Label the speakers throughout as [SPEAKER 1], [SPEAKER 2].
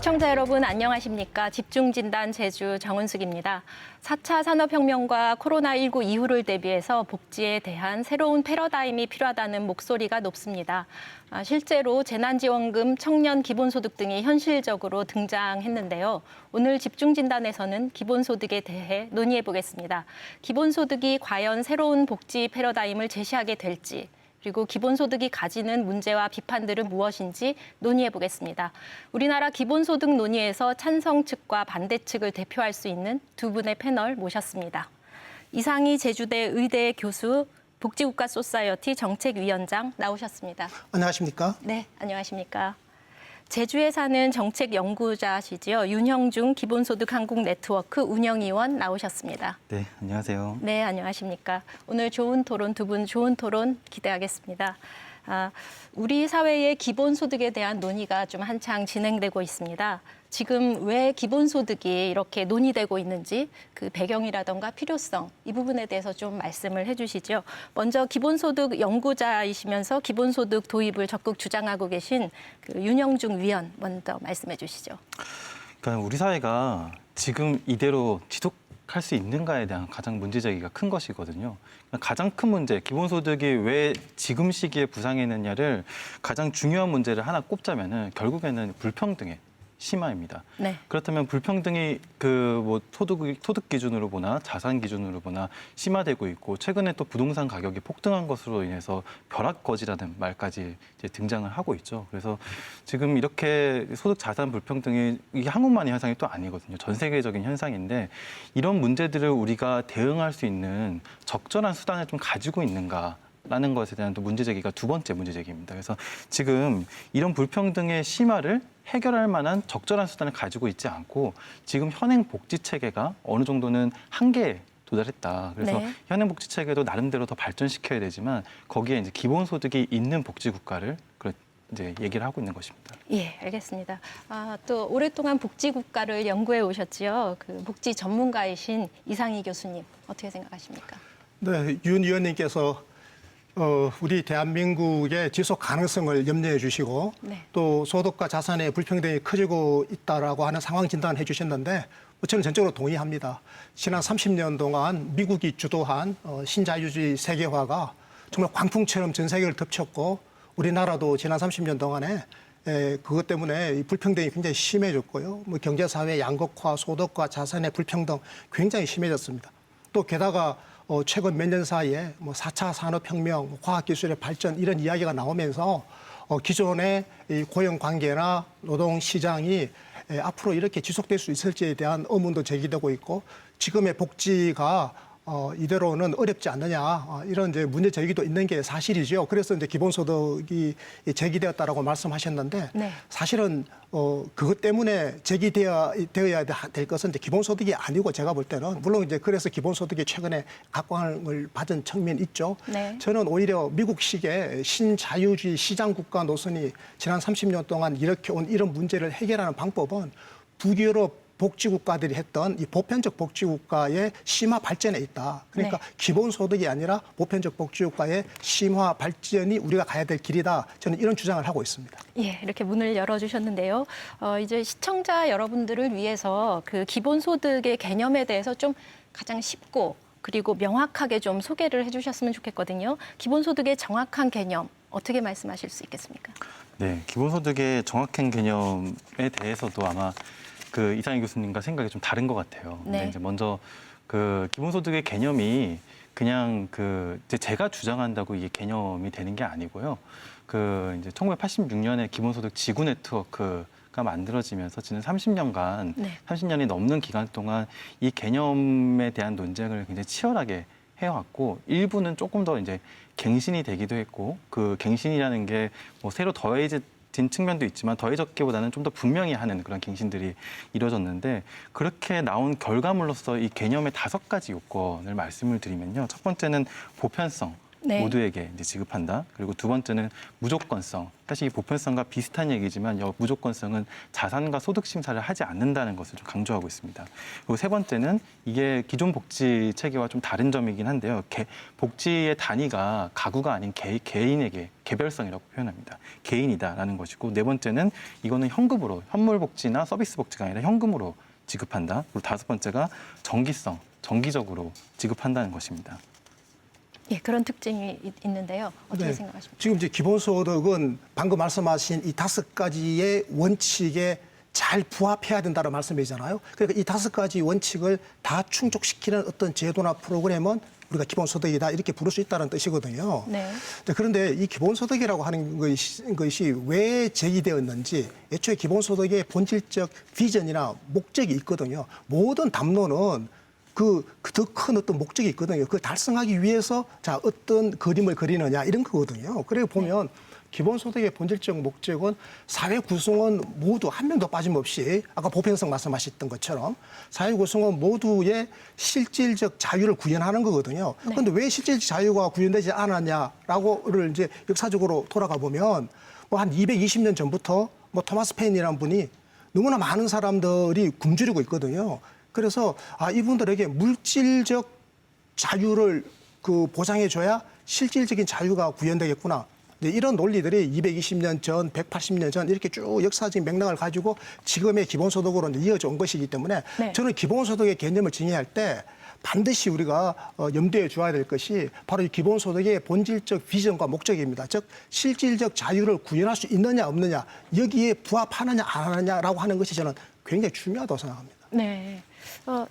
[SPEAKER 1] 시청자 여러분 안녕하십니까? 집중진단 제주 정은숙입니다. 4차 산업혁명과 코로나19 이후를 대비해서 복지에 대한 새로운 패러다임이 필요하다는 목소리가 높습니다. 실제로 재난지원금, 청년 기본소득 등이 현실적으로 등장했는데요. 오늘 집중진단에서는 기본소득에 대해 논의해보겠습니다. 기본소득이 과연 새로운 복지 패러다임을 제시하게 될지, 그리고 기본소득이 가지는 문제와 비판들은 무엇인지 논의해보겠습니다. 우리나라 기본소득 논의에서 찬성 측과 반대 측을 대표할 수 있는 두 분의 패널 모셨습니다. 이상희 제주대 의대 교수, 복지국가 소사이어티 정책위원장 나오셨습니다.
[SPEAKER 2] 안녕하십니까?
[SPEAKER 1] 네, 안녕하십니까? 제주에 사는 정책 연구자시지요. 윤형중 기본소득 한국 네트워크 운영위원 나오셨습니다.
[SPEAKER 3] 네, 안녕하세요.
[SPEAKER 1] 네, 안녕하십니까. 오늘 좋은 토론, 두 분 좋은 토론 기대하겠습니다. 우리 사회의 기본소득에 대한 논의가 좀 한창 진행되고 있습니다. 지금 왜 기본소득이 이렇게 논의되고 있는지 그 배경이라던가 필요성, 이 부분에 대해서 좀 말씀을 해주시죠. 먼저 기본소득 연구자이시면서 기본소득 도입을 적극 주장하고 계신 그 윤형중 위원 먼저 말씀해 주시죠.
[SPEAKER 3] 그러니까 우리 사회가 지금 이대로 지속할 수 있는가에 대한 가장 문제제기가 큰 것이거든요. 가장 큰 문제, 기본소득이 왜 지금 시기에 부상했느냐를 가장 중요한 문제를 하나 꼽자면은 결국에는 불평등의 심화입니다.
[SPEAKER 1] 네.
[SPEAKER 3] 그렇다면 불평등이 소득 기준으로 보나 자산 기준으로 보나 심화되고 있고, 최근에 또 부동산 가격이 폭등한 것으로 인해서 벼락거지라는 말까지 이제 등장을 하고 있죠. 그래서 지금 이렇게 소득 자산 불평등이 이게 한국만의 현상이 또 아니거든요. 전 세계적인 현상인데, 이런 문제들을 우리가 대응할 수 있는 적절한 수단을 좀 가지고 있는가? 라는 것에 대한 또 문제제기가 두 번째 문제제기입니다. 그래서 지금 이런 불평등의 심화를 해결할 만한 적절한 수단을 가지고 있지 않고, 지금 현행 복지 체계가 어느 정도는 한계에 도달했다. 그래서
[SPEAKER 1] 네.
[SPEAKER 3] 현행 복지 체계도 나름대로 더 발전시켜야 되지만, 거기에 이제 기본소득이 있는 복지 국가를 이제 얘기를 하고 있는 것입니다.
[SPEAKER 1] 예, 알겠습니다. 또 오랫동안 복지 국가를 연구해 오셨지요. 그 복지 전문가이신 이상희 교수님, 어떻게 생각하십니까?
[SPEAKER 2] 네, 윤 의원님께서 우리 대한민국의 지속 가능성을 염려해 주시고
[SPEAKER 1] 네.
[SPEAKER 2] 또 소득과 자산의 불평등이 커지고 있다라고 하는 상황 진단을 해주셨는데, 저는 전적으로 동의합니다. 지난 30년 동안 미국이 주도한 신자유주의 세계화가 정말 광풍처럼 전 세계를 덮쳤고, 우리나라도 지난 30년 동안에 그것 때문에 이 불평등이 굉장히 심해졌고요. 경제사회 양극화, 소득과 자산의 불평등 굉장히 심해졌습니다. 또 게다가 최근 몇 년 사이에 4차 산업혁명, 과학기술의 발전 이런 이야기가 나오면서 기존의 이 고용관계나 노동시장이 앞으로 이렇게 지속될 수 있을지에 대한 의문도 제기되고 있고, 지금의 복지가 이대로는 어렵지 않느냐, 이런 이제 문제 제기도 있는 게 사실이죠. 그래서 이제 기본소득이 제기되었다라고 말씀하셨는데,
[SPEAKER 1] 네.
[SPEAKER 2] 사실은 그것 때문에 제기되어야 될 것은 이제 기본소득이 아니고, 제가 볼 때는 물론 이제 그래서 기본소득이 최근에 각광을 받은 측면이 있죠.
[SPEAKER 1] 네.
[SPEAKER 2] 저는 오히려 미국식의 신자유주의 시장 국가 노선이 지난 30년 동안 이렇게 온 이런 문제를 해결하는 방법은 북유럽 복지국가들이 했던 이 보편적 복지국가의 심화 발전에 있다. 그러니까
[SPEAKER 1] 네.
[SPEAKER 2] 기본소득이 아니라 보편적 복지국가의 심화 발전이 우리가 가야 될 길이다. 저는 이런 주장을 하고 있습니다.
[SPEAKER 1] 예, 이렇게 문을 열어주셨는데요. 이제 시청자 여러분들을 위해서 그 기본소득의 개념에 대해서 좀 가장 쉽고 그리고 명확하게 좀 소개를 해주셨으면 좋겠거든요. 기본소득의 정확한 개념, 어떻게 말씀하실 수 있겠습니까?
[SPEAKER 3] 네, 기본소득의 정확한 개념에 대해서도 아마 그 이상희 교수님과 생각이 좀 다른 것 같아요.
[SPEAKER 1] 네.
[SPEAKER 3] 근데 이제 먼저 그 기본소득의 개념이 그냥 제가 주장한다고 이게 개념이 되는 게 아니고요. 그 이제 1986년에 기본소득 지구 네트워크가 만들어지면서 지난 30년간,
[SPEAKER 1] 네.
[SPEAKER 3] 30년이 넘는 기간 동안 이 개념에 대한 논쟁을 굉장히 치열하게 해왔고, 일부는 조금 더 이제 갱신이 되기도 했고, 그 갱신이라는 게 뭐 새로 더해진 측면도 있지만 더해졌기보다는 좀 더 분명히 하는 그런 갱신들이 이루어졌는데, 그렇게 나온 결과물로서 이 개념의 5가지 요건을 말씀을 드리면요. 첫 번째는 보편성,
[SPEAKER 1] 네.
[SPEAKER 3] 모두에게 이제 지급한다. 그리고 두 번째는 무조건성. 사실 이 보편성과 비슷한 얘기지만 무조건성은 자산과 소득 심사를 하지 않는다는 것을 좀 강조하고 있습니다. 그리고 세 번째는 이게 기존 복지 체계와 좀 다른 점이긴 한데요. 복지의 단위가 가구가 아닌 개인에게 개별성이라고 표현합니다. 개인이다라는 것이고, 네 번째는 이거는 현금으로, 현물 복지나 서비스 복지가 아니라 현금으로 지급한다. 그리고 다섯 번째가 정기성, 정기적으로 지급한다는 것입니다.
[SPEAKER 1] 예, 그런 특징이 있는데요. 어떻게
[SPEAKER 2] 네.
[SPEAKER 1] 생각하십니까?
[SPEAKER 2] 지금 이제 기본소득은 방금 말씀하신 이 5가지의 원칙에 잘 부합해야 된다는 말씀이잖아요. 그러니까 이 5가지 원칙을 다 충족시키는 어떤 제도나 프로그램은 우리가 기본소득이다 이렇게 부를 수 있다는 뜻이거든요.
[SPEAKER 1] 네.
[SPEAKER 2] 그런데 이 기본소득이라고 하는 것이 왜 제기되었는지 애초에 기본소득의 본질적 비전이나 목적이 있거든요. 모든 담론은 그 더 큰 어떤 목적이 있거든요. 그걸 달성하기 위해서 자 어떤 그림을 그리느냐 이런 거거든요. 그래 보면 기본소득의 본질적 목적은 사회 구성원 모두 한 명도 빠짐없이 아까 보편성 말씀하셨던 것처럼 사회 구성원 모두의 실질적 자유를 구현하는 거거든요. 그런데 왜 실질적 자유가 구현되지 않았냐라고를 이제 역사적으로 돌아가 보면 뭐 한 220년 전부터 뭐 토마스 페인이라는 분이 너무나 많은 사람들이 굶주리고 있거든요. 그래서 이분들에게 물질적 자유를 보장해줘야 실질적인 자유가 구현되겠구나. 이런 논리들이 220년 전, 180년 전 이렇게 쭉 역사적인 맥락을 가지고 지금의 기본소득으로 이어져 온 것이기 때문에
[SPEAKER 1] 네.
[SPEAKER 2] 저는 기본소득의 개념을 정의할 때 반드시 우리가 염두에 두어야 될 것이 바로 이 기본소득의 본질적 비전과 목적입니다. 즉 실질적 자유를 구현할 수 있느냐 없느냐 여기에 부합하느냐 안 하느냐라고 하는 것이 저는 굉장히 중요하다고 생각합니다.
[SPEAKER 1] 네.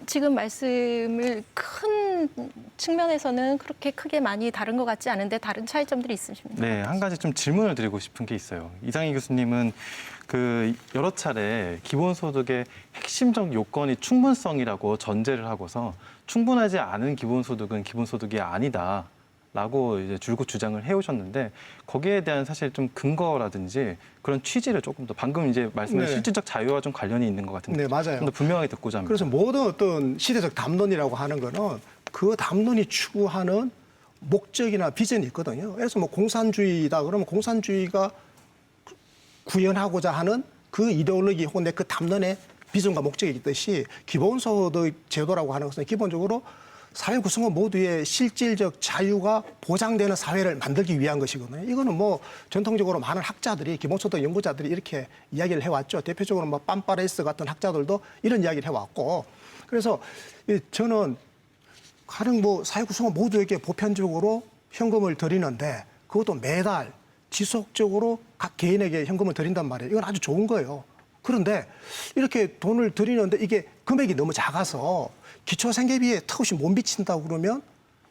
[SPEAKER 1] 지금 말씀을 큰 측면에서는 그렇게 크게 많이 다른 것 같지 않은데 다른 차이점들이 있으십니까?
[SPEAKER 3] 네, 한 가지 좀 질문을 드리고 싶은 게 있어요. 이상희 교수님은 여러 차례 기본소득의 핵심적 요건이 충분성이라고 전제를 하고서 충분하지 않은 기본소득은 기본소득이 아니다. 라고 이제 줄곧 주장을 해오셨는데 거기에 대한 사실 좀 근거라든지 그런 취지를 조금 더 방금 이제 말씀하신
[SPEAKER 2] 네.
[SPEAKER 3] 실질적 자유와 좀 관련이 있는 것 같은데
[SPEAKER 2] 네, 맞아요.
[SPEAKER 3] 좀 더 분명하게 듣고자 합니다.
[SPEAKER 2] 그래서 모든 어떤 시대적 담론이라고 하는 거는 그 담론이 추구하는 목적이나 비전이 있거든요. 그래서 뭐 공산주의다 그러면 공산주의가 구현하고자 하는 그 이데올로기 혹은 그 담론의 비전과 목적이 있듯이 기본소득 제도라고 하는 것은 기본적으로 사회 구성원 모두의 실질적 자유가 보장되는 사회를 만들기 위한 것이거든요. 이거는 뭐 전통적으로 많은 학자들이 기본소득 연구자들이 이렇게 이야기를 해왔죠. 대표적으로 뭐 빰빠레스 같은 학자들도 이런 이야기를 해왔고, 그래서 저는 가령 뭐 사회 구성원 모두에게 보편적으로 현금을 드리는데 그것도 매달 지속적으로 각 개인에게 현금을 드린단 말이에요. 이건 아주 좋은 거예요. 그런데 이렇게 돈을 드리는데 이게 금액이 너무 작아서 기초생계비에 턱없이 못 미친다고 그러면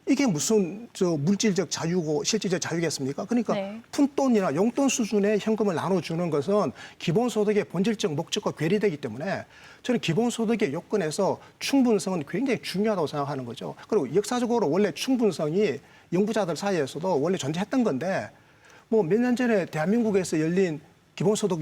[SPEAKER 2] 이게 무슨 물질적 자유고 실질적 자유겠습니까? 그러니까
[SPEAKER 1] 네.
[SPEAKER 2] 푼돈이나 용돈 수준의 현금을 나눠주는 것은 기본소득의 본질적 목적과 괴리되기 때문에 저는 기본소득의 요건에서 충분성은 굉장히 중요하다고 생각하는 거죠. 그리고 역사적으로 원래 충분성이 연구자들 사이에서도 원래 존재했던 건데 뭐 몇 년 전에 대한민국에서 열린 기본소득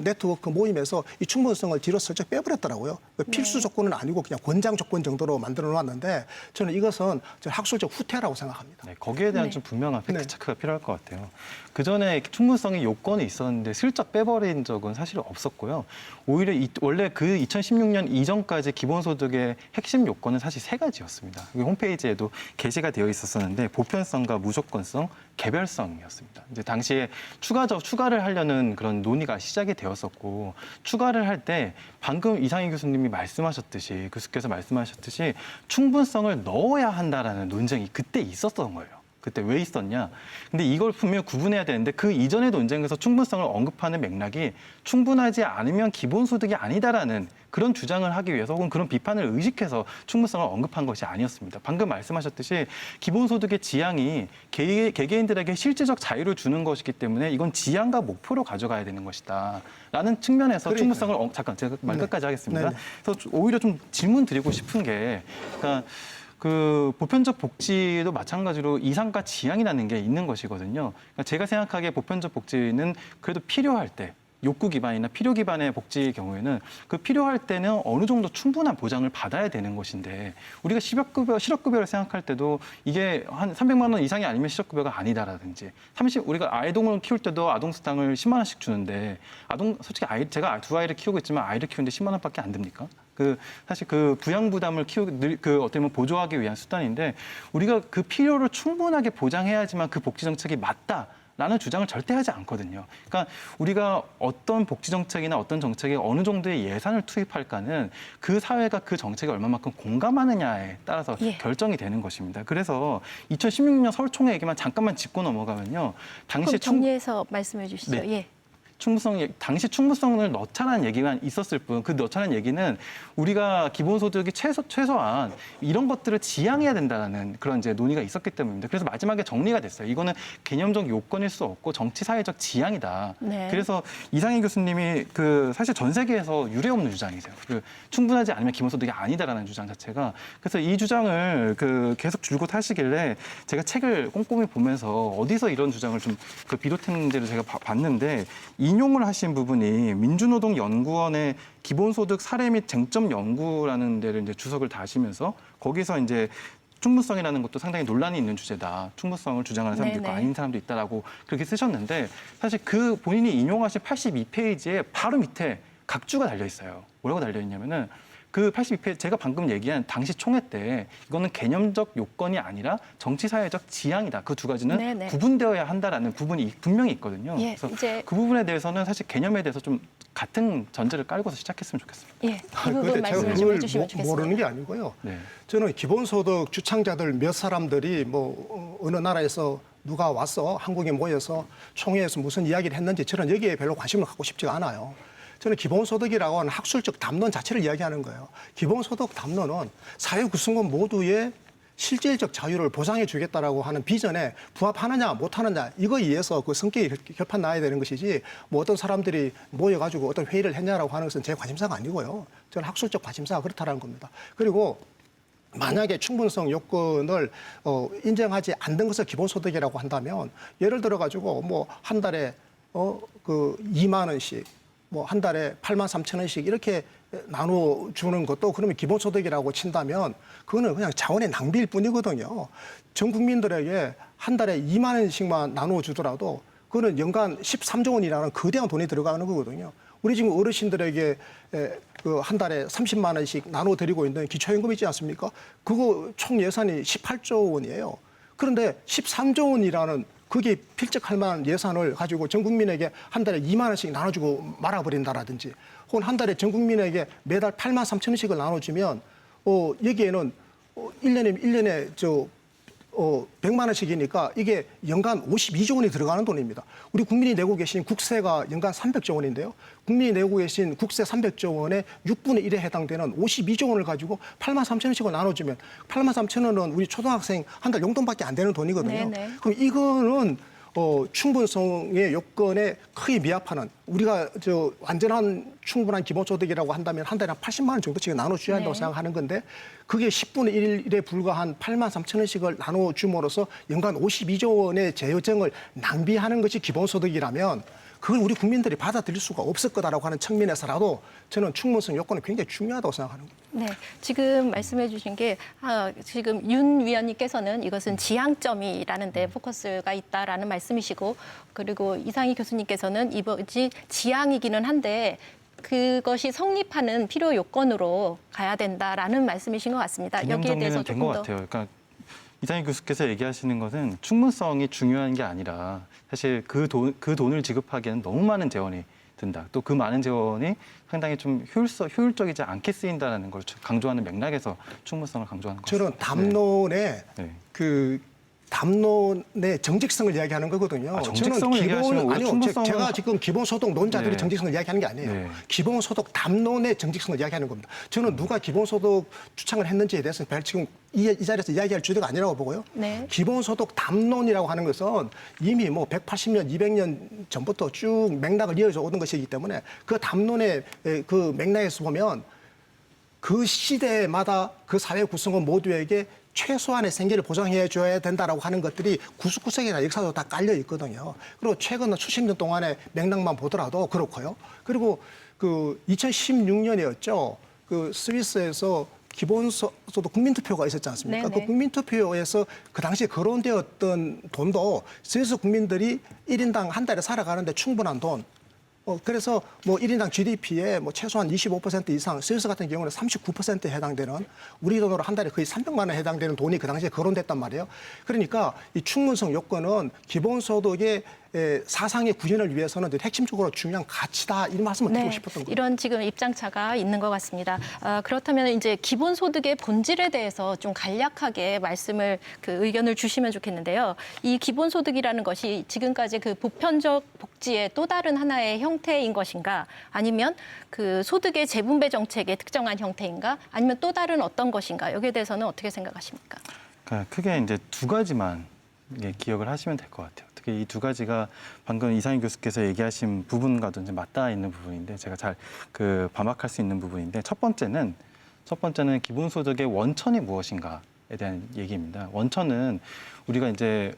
[SPEAKER 2] 네트워크 모임에서 이 충분성을 뒤로 슬쩍 빼버렸더라고요. 필수 조건은 아니고 그냥 권장 조건 정도로 만들어 놓았는데 저는 이것은 학술적 후퇴라고 생각합니다.
[SPEAKER 3] 네, 거기에 대한
[SPEAKER 1] 네.
[SPEAKER 3] 좀 분명한 팩트체크가 필요할 것 같아요. 그 전에 충분성의 요건이 있었는데 슬쩍 빼버린 적은 사실 없었고요. 오히려 원래 그 2016년 이전까지 기본소득의 핵심 요건은 사실 3가지였습니다. 홈페이지에도 게시가 되어 있었는데 보편성과 무조건성, 개별성이었습니다. 이제 당시에 추가를 하려는 그런 논의가 시작이 되었었고 추가를 할 때 방금 이상희 교수님이 말씀하셨듯이 교수께서 말씀하셨듯이 충분성을 넣어야 한다라는 논쟁이 그때 있었던 거예요. 그때 왜 있었냐? 근데 이걸 분명히 구분해야 되는데 그 이전의 논쟁에서 충분성을 언급하는 맥락이 충분하지 않으면 기본소득이 아니다라는 그런 주장을 하기 위해서 혹은 그런 비판을 의식해서 충분성을 언급한 것이 아니었습니다. 방금 말씀하셨듯이 기본소득의 지향이 개개인들에게 실질적 자유를 주는 것이기 때문에 이건 지향과 목표로 가져가야 되는 것이다. 라는 측면에서 충분성을 잠깐 제가 말 끝까지 하겠습니다.
[SPEAKER 2] 네네.
[SPEAKER 3] 그래서 오히려 좀 질문 드리고 싶은 게 그러니까 보편적 복지도 마찬가지로 이상과 지향이라는 게 있는 것이거든요. 그러니까 제가 생각하기에 보편적 복지는 그래도 필요할 때 욕구 기반이나 필요 기반의 복지의 경우에는 그 필요할 때는 어느 정도 충분한 보장을 받아야 되는 것인데 우리가 실업급여를 생각할 때도 이게 한 300만 원 이상이 아니면 실업급여가 아니다라든지 우리가 아이동을 키울 때도 아동수당을 10만 원씩 주는데 솔직히 제가 두 아이를 키우고 있지만 아이를 키우는데 10만 원밖에 안 듭니까? 사실 그 부양 부담을 어떻게 보면 보조하기 위한 수단인데 우리가 그 필요를 충분하게 보장해야지만 그 복지 정책이 맞다라는 주장을 절대 하지 않거든요. 그러니까 우리가 어떤 복지 정책이나 어떤 정책에 어느 정도의 예산을 투입할까는 그 사회가 그 정책에 얼마만큼 공감하느냐에 따라서
[SPEAKER 1] 예.
[SPEAKER 3] 결정이 되는 것입니다. 그래서 2016년 서울총회 얘기만 잠깐만 짚고 넘어가면요. 당시
[SPEAKER 1] 그럼 정리해서 말씀해 주시죠.
[SPEAKER 3] 네.
[SPEAKER 1] 예.
[SPEAKER 3] 당시 충분성을 넣자라는 얘기만 있었을 뿐 그 넣자라는 얘기는 우리가 기본소득이 최소한 이런 것들을 지향해야 된다는 그런 이제 논의가 있었기 때문입니다. 그래서 마지막에 정리가 됐어요. 이거는 개념적 요건일 수 없고 정치 사회적 지향이다.
[SPEAKER 1] 네.
[SPEAKER 3] 그래서 이상희 교수님이 사실 전 세계에서 유례없는 주장이세요. 충분하지 않으면 기본소득이 아니다라는 주장 자체가. 그래서 이 주장을 계속 줄곧 하시길래 제가 책을 꼼꼼히 보면서 어디서 이런 주장을 좀 비롯했는지를 제가 봤는데 인용을 하신 부분이 민주노동연구원의 기본소득 사례 및 쟁점 연구라는 데를 이제 주석을 다시면서 거기서 이제 충분성이라는 것도 상당히 논란이 있는 주제다. 충분성을 주장하는 사람도 있고
[SPEAKER 1] 네네.
[SPEAKER 3] 아닌 사람도 있다라고 그렇게 쓰셨는데 사실 그 본인이 인용하신 82페이지에 바로 밑에 각주가 달려 있어요. 뭐라고 달려 있냐면은 그 82페이지 제가 방금 얘기한 당시 총회 때 이거는 개념적 요건이 아니라 정치사회적 지향이다. 그 두 가지는
[SPEAKER 1] 네네.
[SPEAKER 3] 구분되어야 한다라는 부분이 분명히 있거든요.
[SPEAKER 1] 예,
[SPEAKER 3] 그래서
[SPEAKER 1] 이제
[SPEAKER 3] 그 부분에 대해서는 사실 개념에 대해서 좀 같은 전제를 깔고서 시작했으면 좋겠습니다.
[SPEAKER 1] 예, 이 부분
[SPEAKER 2] 근데 제가
[SPEAKER 1] 말씀을 좀
[SPEAKER 2] 그걸
[SPEAKER 1] 해주시면 좋겠습니다.
[SPEAKER 2] 모르는 게 아니고요.
[SPEAKER 3] 네.
[SPEAKER 2] 저는 기본소득 주창자들 몇 사람들이 어느 나라에서 누가 와서 한국에 모여서 총회에서 무슨 이야기를 했는지 저는 여기에 별로 관심을 갖고 싶지가 않아요. 저는 기본소득이라고 하는 학술적 담론 자체를 이야기하는 거예요. 기본소득 담론은 사회 구성원 모두의 실질적 자유를 보장해 주겠다라고 하는 비전에 부합하느냐 못하느냐 이거에 의해서 그 성격이 결판 나야 되는 것이지 어떤 사람들이 모여가지고 어떤 회의를 했냐라고 하는 것은 제 관심사가 아니고요. 저는 학술적 관심사가 그렇다라는 겁니다. 그리고 만약에 충분성 요건을 인정하지 않는 것을 기본소득이라고 한다면 예를 들어가지고 한 달에 2만 원씩 한 달에 8만 3천 원씩 이렇게 나눠주는 것도 그러면 기본소득이라고 친다면 그거는 그냥 자원의 낭비일 뿐이거든요. 전 국민들에게 한 달에 2만 원씩만 나눠주더라도 그거는 연간 13조 원이라는 거대한 돈이 들어가는 거거든요. 우리 지금 어르신들에게 한 달에 30만 원씩 나눠드리고 있는 기초연금 있지 않습니까? 그거 총 예산이 18조 원이에요. 그런데 13조 원이라는 그게 필적할 만한 예산을 가지고 전 국민에게 한 달에 2만 원씩 나눠주고 말아버린다라든지 혹은 한 달에 전 국민에게 매달 8만 3천 원씩을 나눠주면 여기에는 1년에 100만 원씩이니까 이게 연간 52조 원이 들어가는 돈입니다. 우리 국민이 내고 계신 국세가 연간 300조 원인데요. 국민이 내고 계신 국세 300조 원의 6분의 1에 해당되는 52조 원을 가지고 8만 3천 원씩을 나눠주면 8만 3천 원은 우리 초등학생 한 달 용돈밖에 안 되는 돈이거든요.
[SPEAKER 1] 네네.
[SPEAKER 2] 그럼 이거는 충분성의 요건에 크게 미합하는 우리가 완전한 충분한 기본소득이라고 한다면 한 달에 한 80만 원 정도씩 나눠줘야 한다고
[SPEAKER 1] 네.
[SPEAKER 2] 생각하는 건데 그게 10분의 1에 불과한 8만 3천 원씩을 나눠줌으로써 연간 52조 원의 재정을 낭비하는 것이 기본소득이라면 그걸 우리 국민들이 받아들일 수가 없을 거다라고 하는 측면에서라도 저는 충분성 요건이 굉장히 중요하다고 생각하는 겁니다.
[SPEAKER 1] 네, 지금 말씀해 주신 게 지금 윤 위원님께서는 이것은 지향점이라는 데 포커스가 있다라는 말씀이시고 그리고 이상희 교수님께서는 이것이 지향이기는 한데 그것이 성립하는 필요 요건으로 가야 된다라는 말씀이신 것 같습니다.
[SPEAKER 3] 개념
[SPEAKER 1] 여기에 대해서
[SPEAKER 3] 정리는 된
[SPEAKER 1] 조금
[SPEAKER 3] 것
[SPEAKER 1] 더
[SPEAKER 3] 같아요. 그러니까 이상희 교수께서 얘기하시는 것은 충분성이 중요한 게 아니라 사실 그 돈을 지급하기에는 너무 많은 재원이 든다. 또 그 많은 재원이 상당히 좀 효율적이지 않게 쓰인다는 걸 강조하는 맥락에서 충분성을 강조하는 거죠.
[SPEAKER 2] 저는 담론의
[SPEAKER 3] 네.
[SPEAKER 2] 담론의 정직성을 이야기하는 거거든요.
[SPEAKER 3] 정직성을 얘기하시면 오히려 충분성은
[SPEAKER 2] 제가 지금 기본소득 논자들이
[SPEAKER 3] 네.
[SPEAKER 2] 정직성을 이야기하는 게 아니에요.
[SPEAKER 3] 네.
[SPEAKER 2] 기본소득 담론의 정직성을 이야기하는 겁니다. 저는 누가 기본소득 주창을 했는지에 대해서는 별 지금 이 자리에서 이야기할 주제가 아니라고 보고요.
[SPEAKER 1] 네.
[SPEAKER 2] 기본소득 담론이라고 하는 것은 이미 180년, 200년 전부터 쭉 맥락을 이어져 오던 것이기 때문에 그 담론의 그 맥락에서 보면 그 시대마다 그 사회 구성원 모두에게 최소한의 생계를 보장해 줘야 된다라고 하는 것들이 구석구석이나 역사도 다 깔려 있거든요. 그리고 최근 수십 년 동안의 맥락만 보더라도 그렇고요. 그리고 그 2016년이었죠. 그 스위스에서 기본소득 국민투표가 있었지 않습니까?
[SPEAKER 1] 네네.
[SPEAKER 2] 그 국민투표에서 그 당시에 거론되었던 돈도 스위스 국민들이 1인당 한 달에 살아가는데 충분한 돈. 그래서 뭐 1인당 GDP의 뭐 최소한 25% 이상, 스위스 같은 경우는 39%에 해당되는 우리 돈으로 한 달에 거의 300만 원에 해당되는 돈이 그 당시에 거론됐단 말이에요. 그러니까 이 충분성 요건은 기본소득의 사상의 구현을 위해서는 핵심적으로 중요한 가치다 이 말씀을 드리고 싶었던 거예요.
[SPEAKER 1] 이런 지금 입장차가 있는 것 같습니다. 그렇다면 이제 기본소득의 본질에 대해서 좀 간략하게 말씀을 의견을 주시면 좋겠는데요. 이 기본소득이라는 것이 지금까지 그 보편적 복지의 또 다른 하나의 형태인 것인가, 아니면 그 소득의 재분배 정책의 특정한 형태인가, 아니면 또 다른 어떤 것인가, 여기에 대해서는 어떻게 생각하십니까?
[SPEAKER 3] 그러니까 크게 이제 두 가지만 기억을 하시면 될 것 같아요. 특히 이 두 가지가 방금 이상희 교수께서 얘기하신 부분과도 이제 맞닿아 있는 부분인데, 제가 잘 반박할 수 있는 부분인데, 첫 번째는 기본소득의 원천이 무엇인가에 대한 얘기입니다. 원천은 우리가 이제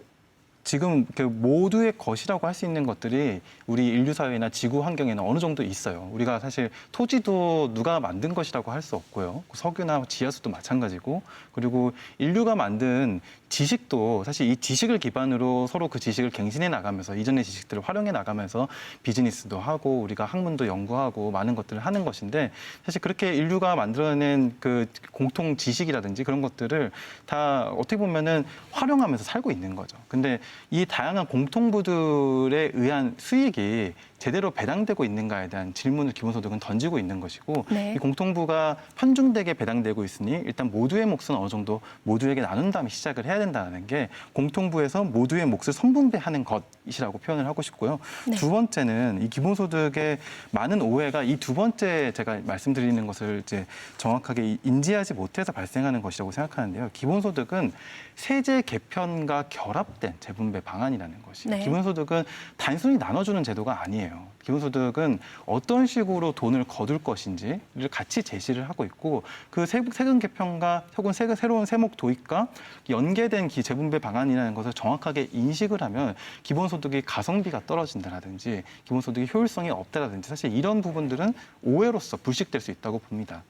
[SPEAKER 3] 지금 모두의 것이라고 할 수 있는 것들이 우리 인류 사회나 지구 환경에는 어느 정도 있어요. 우리가 사실 토지도 누가 만든 것이라고 할 수 없고요. 석유나 지하수도 마찬가지고, 그리고 인류가 만든 지식도 사실 이 지식을 기반으로 서로 그 지식을 갱신해 나가면서, 이전의 지식들을 활용해 나가면서 비즈니스도 하고 우리가 학문도 연구하고 많은 것들을 하는 것인데, 사실 그렇게 인류가 만들어낸 그 공통 지식이라든지 그런 것들을 다 어떻게 보면은 활용하면서 살고 있는 거죠. 근데 이 다양한 공통부들에 의한 수익이 제대로 배당되고 있는가에 대한 질문을 기본소득은 던지고 있는 것이고,
[SPEAKER 1] 네.
[SPEAKER 3] 이 공통부가 편중되게 배당되고 있으니 일단 모두의 몫은 어느 정도 모두에게 나눈 다음에 시작을 해야 된다는 게 공통부에서 모두의 몫을 선분배하는 것이라고 표현을 하고 싶고요.
[SPEAKER 1] 네.
[SPEAKER 3] 두 번째는 이 기본소득의 많은 오해가 이 두 번째 제가 말씀드리는 것을 이제 정확하게 인지하지 못해서 발생하는 것이라고 생각하는데요. 기본소득은 세제 개편과 결합된 재분배 방안이라는 것이에요.
[SPEAKER 1] 네.
[SPEAKER 3] 기본소득은 단순히 나눠주는 제도가 아니에요. 기본소득은 어떤 식으로 돈을 거둘 것인지를 같이 제시를 하고 있고, 그 세금 개편과 혹은 새로운 세목 도입과 연계된 재분배 방안이라는 것을 정확하게 인식을 하면 기본소득이 가성비가 떨어진다라든지 기본소득의 효율성이 없다라든지 사실 이런 부분들은 오해로서 불식될 수 있다고 봅니다.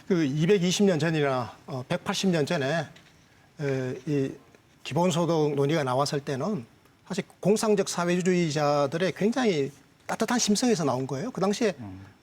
[SPEAKER 2] 그 220년 전이나 180년 전에 이 기본소득 논의가 나왔을 때는 사실 공상적 사회주의자들의 굉장히 따뜻한 심성에서 나온 거예요. 그 당시에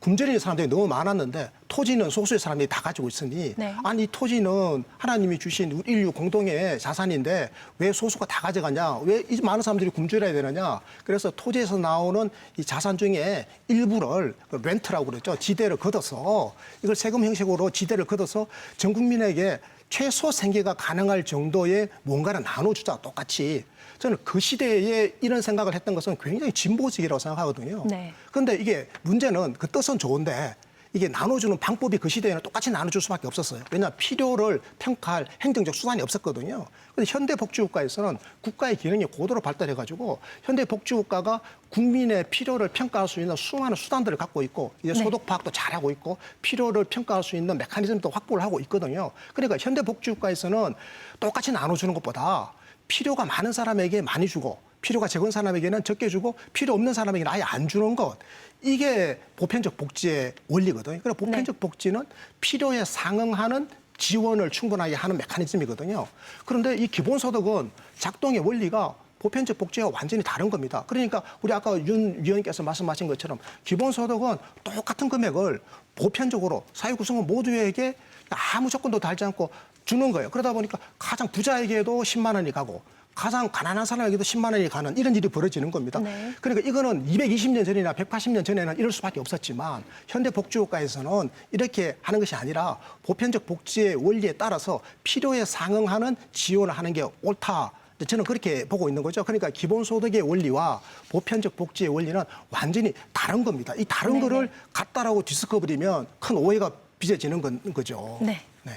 [SPEAKER 2] 굶주리는 사람들이 너무 많았는데 토지는 소수의 사람들이 다 가지고 있으니
[SPEAKER 1] 네.
[SPEAKER 2] 아니 이 토지는 하나님이 주신 인류 공동의 자산인데 왜 소수가 다 가져가냐? 왜 이 많은 사람들이 굶주려야 되느냐? 그래서 토지에서 나오는 이 자산 중에 일부를 렌트라고 그러죠. 지대를 걷어서 이걸 세금 형식으로 지대를 걷어서 전 국민에게 최소 생계가 가능할 정도의 뭔가를 나눠주자, 똑같이. 저는 그 시대에 이런 생각을 했던 것은 굉장히 진보적이라고 생각하거든요.
[SPEAKER 1] 네.
[SPEAKER 2] 그런데 이게 문제는 그 뜻은 좋은데 이게 나눠주는 방법이 그 시대에는 똑같이 나눠줄 수밖에 없었어요. 왜냐하면 필요를 평가할 행정적 수단이 없었거든요. 그런데 현대복지국가에서는 국가의 기능이 고도로 발달해가지고 현대복지국가가 국민의 필요를 평가할 수 있는 수많은 수단들을 갖고 있고 이제
[SPEAKER 1] 네.
[SPEAKER 2] 소득 파악도 잘하고 있고 필요를 평가할 수 있는 메커니즘도 확보를 하고 있거든요. 그러니까 현대복지국가에서는 똑같이 나눠주는 것보다 필요가 많은 사람에게 많이 주고 필요가 적은 사람에게는 적게 주고 필요 없는 사람에게는 아예 안 주는 것. 이게 보편적 복지의 원리거든요. 그래서 보편적 복지는 필요에 상응하는 지원을 충분하게 하는 메커니즘이거든요. 그런데 이 기본소득은 작동의 원리가 보편적 복지와 완전히 다른 겁니다. 그러니까 우리 아까 윤 위원께서 말씀하신 것처럼 기본소득은 똑같은 금액을 보편적으로 사회 구성원 모두에게 아무 조건도 달지 않고 주는 거예요. 그러다 보니까 가장 부자에게도 10만 원이 가고 가장 가난한 사람에게도 10만 원이 가는 이런 일이 벌어지는 겁니다.
[SPEAKER 1] 네.
[SPEAKER 2] 그러니까 이거는 220년 전이나 180년 전에는 이럴 수밖에 없었지만 현대복지국가에서는 이렇게 하는 것이 아니라 보편적 복지의 원리에 따라서 필요에 상응하는 지원을 하는 게 옳다. 저는 그렇게 보고 있는 거죠. 그러니까 기본소득의 원리와 보편적 복지의 원리는 완전히 다른 겁니다. 이 다른
[SPEAKER 1] 네네.
[SPEAKER 2] 거를 갖다라고 뒤섞어버리면 큰 오해가 빚어지는 거죠.
[SPEAKER 1] 네.
[SPEAKER 2] 네.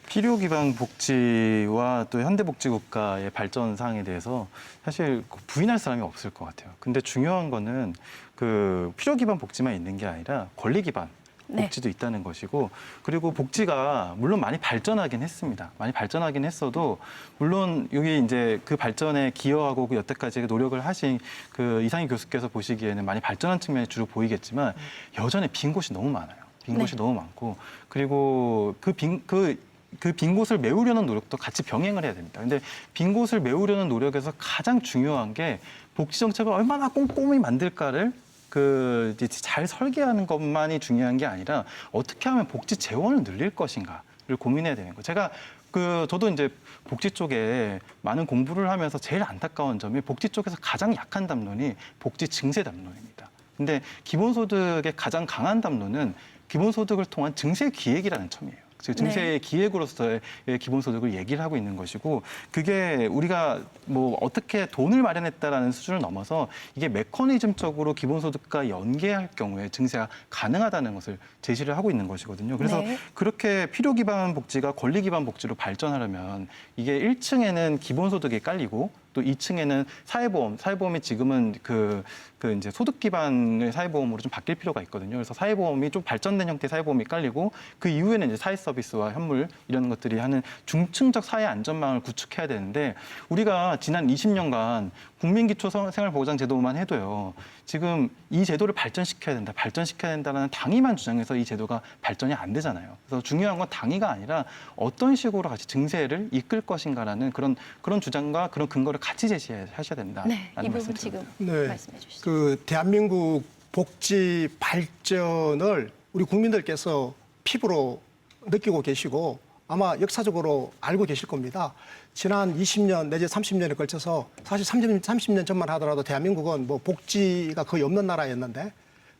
[SPEAKER 3] 필요 기반 복지와 또 현대복지국가의 발전 사항에 대해서 사실 부인할 사람이 없을 것 같아요. 근데 중요한 거는 그 필요 기반 복지만 있는 게 아니라 권리 기반
[SPEAKER 1] 네.
[SPEAKER 3] 복지도 있다는 것이고 그리고 복지가 물론 많이 발전하긴 했습니다. 많이 발전하긴 했어도 물론 여기 이제 그 발전에 기여하고 그 여태까지 노력을 하신 그 이상희 교수께서 보시기에는 많이 발전한 측면이 주로 보이겠지만 여전히 빈 곳이 너무 많아요. 빈 곳이 너무 많고 그리고 그 빈 곳을 메우려는 노력도 같이 병행을 해야 됩니다. 근데 빈 곳을 메우려는 노력에서 가장 중요한 게 복지 정책을 얼마나 꼼꼼히 만들까를 이제 잘 설계하는 것만이 중요한 게 아니라 어떻게 하면 복지 재원을 늘릴 것인가를 고민해야 되는 거예요. 제가 저도 이제 복지 쪽에 많은 공부를 하면서 제일 안타까운 점이 복지 쪽에서 가장 약한 담론이 복지 증세 담론입니다. 근데 기본소득의 가장 강한 담론은 기본소득을 통한 증세 기획이라는 첨이에요. 즉 증세의 기획으로서의 기본소득을 얘기를 하고 있는 것이고 그게 우리가 뭐 어떻게 돈을 마련했다라는 수준을 넘어서 이게 메커니즘적으로 기본소득과 연계할 경우에 증세가 가능하다는 것을 제시를 하고 있는 것이거든요. 그래서
[SPEAKER 1] 네.
[SPEAKER 3] 그렇게 필요 기반 복지가 권리 기반 복지로 발전하려면 이게 1층에는 기본소득이 깔리고 또 2층에는 사회보험이 지금은 이제 소득 기반의 사회보험으로 좀 바뀔 필요가 있거든요. 그래서 사회보험이 좀 발전된 형태의 사회보험이 깔리고 그 이후에는 이제 사회 서비스와 현물 이런 것들이 하는 중층적 사회 안전망을 구축해야 되는데 우리가 지난 20년간 국민기초생활보장제도만 해도요. 지금 이 제도를 발전시켜야 된다라는 당위만 주장해서 이 제도가 발전이 안 되잖아요. 그래서 중요한 건 당위가 아니라 어떤 식으로 같이 증세를 이끌 것인가라는 그런 주장과 그런 근거를 같이 제시하셔야 된다라는
[SPEAKER 1] 네, 이 부분 지금
[SPEAKER 2] 네.
[SPEAKER 1] 말씀해 주시죠.
[SPEAKER 2] 그 대한민국 복지 발전을 우리 국민들께서 피부로 느끼고 계시고 아마 역사적으로 알고 계실 겁니다. 지난 20년 내지 30년에 걸쳐서 사실 30년 전만 하더라도 대한민국은 뭐 복지가 거의 없는 나라였는데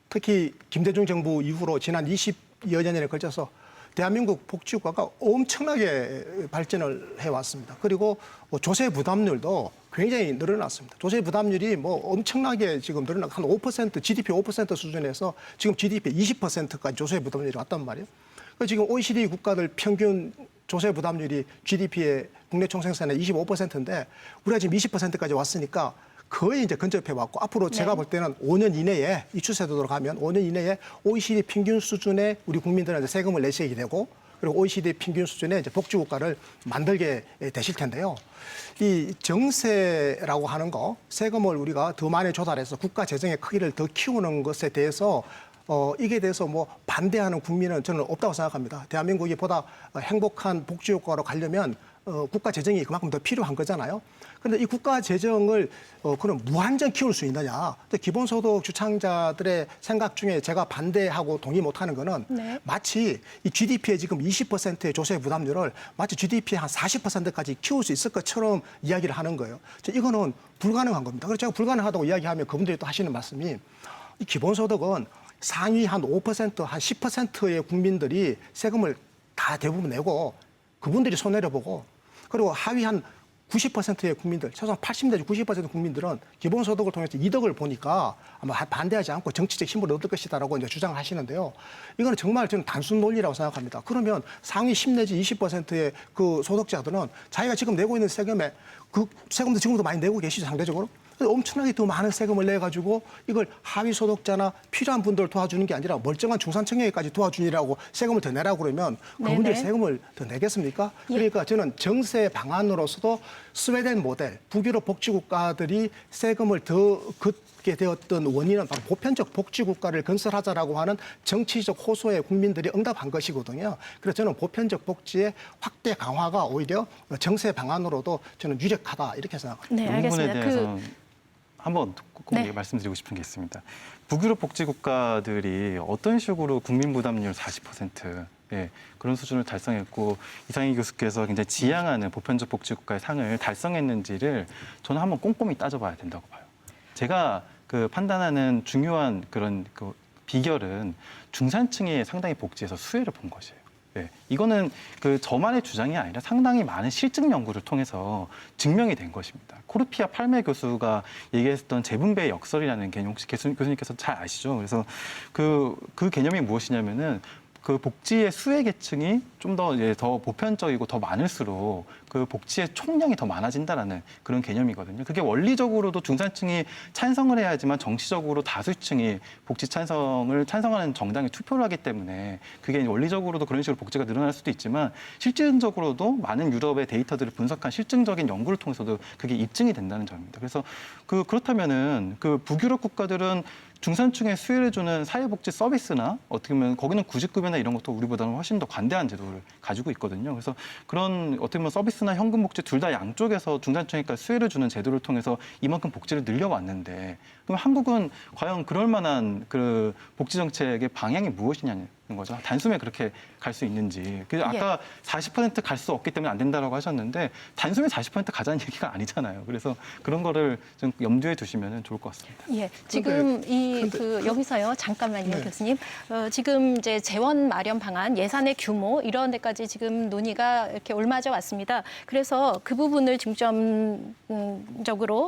[SPEAKER 2] 특히 김대중 정부 이후로 지난 20여 년에 걸쳐서 대한민국 복지국가가 엄청나게 발전을 해왔습니다. 그리고 조세 부담률도 굉장히 늘어났습니다. 조세 부담률이 뭐 엄청나게 지금 늘어나고 한 5%, GDP 5% 수준에서 지금 GDP 20%까지 조세 부담률이 왔단 말이에요. 지금 OECD 국가들 평균 조세 부담률이 GDP의 국내 총생산의 25%인데 우리가 지금 20%까지 왔으니까 거의 이제 근접해 왔고 앞으로 제가 볼 때는 5년 이내에 이 추세대로 가면 5년 이내에 OECD 평균 수준의 우리 국민들한테 세금을 내시게 되고 그리고 OECD 평균 수준의 이제 복지 국가를 만들게 되실 텐데요. 이 정세라고 하는 거 세금을 우리가 더 많이 조달해서 국가 재정의 크기를 더 키우는 것에 대해서 이게 대해서 뭐 반대하는 국민은 저는 없다고 생각합니다. 대한민국이 보다 행복한 복지 효과로 가려면 국가 재정이 그만큼 더 필요한 거잖아요. 그런데 이 국가 재정을 그럼 무한정 키울 수 있느냐? 기본소득 주창자들의 생각 중에 제가 반대하고 동의 못하는 거는
[SPEAKER 1] 네.
[SPEAKER 2] 마치 이 GDP의 지금 20%의 조세 부담률을 마치 GDP의 한 40%까지 키울 수 있을 것처럼 이야기를 하는 거예요. 이거는 불가능한 겁니다. 그래서 제가 불가능하다고 이야기하면 그분들이 또 하시는 말씀이 이 기본소득은 상위 한 5%, 한 10%의 국민들이 세금을 다 대부분 내고 그분들이 손해를 보고 그리고 하위 한 90%의 국민들, 최소한 80 내지 90% 국민들은 기본소득을 통해서 이득을 보니까 아마 반대하지 않고 정치적 힘을 얻을 것이다라고 이제 주장을 하시는데요. 이거는 정말 저는 단순 논리라고 생각합니다. 그러면 상위 10 내지 20%의 그 소득자들은 자기가 지금 내고 있는 세금에 그 세금도 지금도 많이 내고 계시죠, 상대적으로. 엄청나게 더 많은 세금을 내가지고 이걸 하위 소득자나 필요한 분들을 도와주는 게 아니라 멀쩡한 중산층에게까지 도와주니라고 세금을 더 내라고 그러면 그분들이
[SPEAKER 1] 네네.
[SPEAKER 2] 세금을 더 내겠습니까? 그러니까 저는 정세 방안으로서도 스웨덴 모델, 북유럽 복지국가들이 세금을 더 걷게 되었던 원인은 바로 보편적 복지국가를 건설하자라고 하는 정치적 호소에 국민들이 응답한 것이거든요. 그래서 저는 보편적 복지의 확대 강화가 오히려 정세 방안으로도 저는 유력하다 이렇게 생각합니다.
[SPEAKER 1] 네,
[SPEAKER 3] 이 부분에
[SPEAKER 1] 알겠습니다.
[SPEAKER 3] 대해서는 한번 꼭
[SPEAKER 1] 네.
[SPEAKER 3] 말씀드리고 싶은 게 있습니다. 북유럽 복지 국가들이 어떤 식으로 국민 부담률 40% 그런 수준을 달성했고 이상희 교수께서 굉장히 지향하는 보편적 복지 국가의 상을 달성했는지를 저는 한번 꼼꼼히 따져봐야 된다고 봐요. 제가 판단하는 중요한 그런 비결은 중산층이 상당히 복지에서 수혜를 본 것이에요. 이거는 저만의 주장이 아니라 상당히 많은 실증 연구를 통해서 증명이 된 것입니다. 코르피아 팔메 교수가 얘기했던 재분배 역설이라는 개념 혹시 교수님께서 잘 아시죠? 그래서 그 개념이 무엇이냐면은 그 복지의 수혜 계층이 좀 더 보편적이고 더 많을수록 그 복지의 총량이 더 많아진다라는 그런 개념이거든요. 그게 원리적으로도 중산층이 찬성을 해야지만 정치적으로 다수층이 복지 찬성하는 정당에 투표를 하기 때문에 그게 원리적으로도 그런 식으로 복지가 늘어날 수도 있지만 실질적으로도 많은 유럽의 데이터들을 분석한 실증적인 연구를 통해서도 그게 입증이 된다는 점입니다. 그래서 그렇다면은 그 북유럽 국가들은 중산층에 수혜를 주는 사회복지 서비스나 어떻게 보면 거기는 구직급여나 이런 것도 우리보다는 훨씬 더 관대한 제도를 가지고 있거든요. 그래서 그런 어떻게 보면 서비스나 현금 복지 둘 다 양쪽에서 중산층에까지 수혜를 주는 제도를 통해서 이만큼 복지를 늘려왔는데 그럼 한국은 과연 그럴 만한 그 복지 정책의 방향이 무엇이냐는 거죠. 단숨에 그렇게 갈 수 있는지. 아까 40%갈 수 없기 때문에 안 된다라고 하셨는데 단숨에 40% 가자는 얘기가 아니잖아요. 그래서 그런 거를 좀 염두에 두시면 좋을 것 같습니다.
[SPEAKER 1] 예, 지금 여기서요. 잠깐만요,
[SPEAKER 2] 네.
[SPEAKER 1] 교수님. 지금 이제 재원 마련 방안, 예산의 규모 이런 데까지 지금 논의가 이렇게 올맞아 왔습니다. 그래서 그 부분을 중점적으로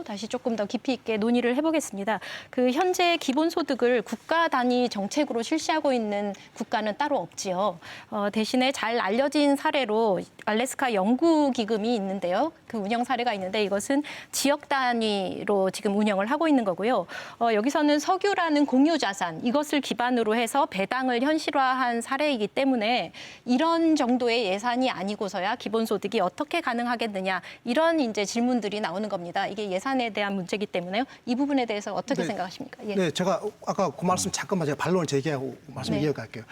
[SPEAKER 1] 다시 조금 더 깊이 있게 논의를 해보겠습니다. 그 현재 기본소득을 국가 단위 정책으로 실시하고 있는 국가는 따로 없지요. 대신에 잘 알려진 사례로 알래스카 연구기금이 있는데요. 그 운영 사례가 있는데 이것은 지역 단위로 지금 운영을 하고 있는 거고요. 여기서는 석유라는 공유 자산 이것을 기반으로 해서 배당을 현실화한 사례이기 때문에 이런 정도의 예산이 아니고서야 기본소득이 어떻게 가능하겠느냐 이런 이제 질문들이 나오는 겁니다. 이게 예산에 대한 문제이기 때문에요. 이 부분에 대해서 어떻게 생각하십니까? 예.
[SPEAKER 2] 네, 제가 아까 그 말씀 잠깐만 제가 반론을 제기하고 말씀 이어갈게요.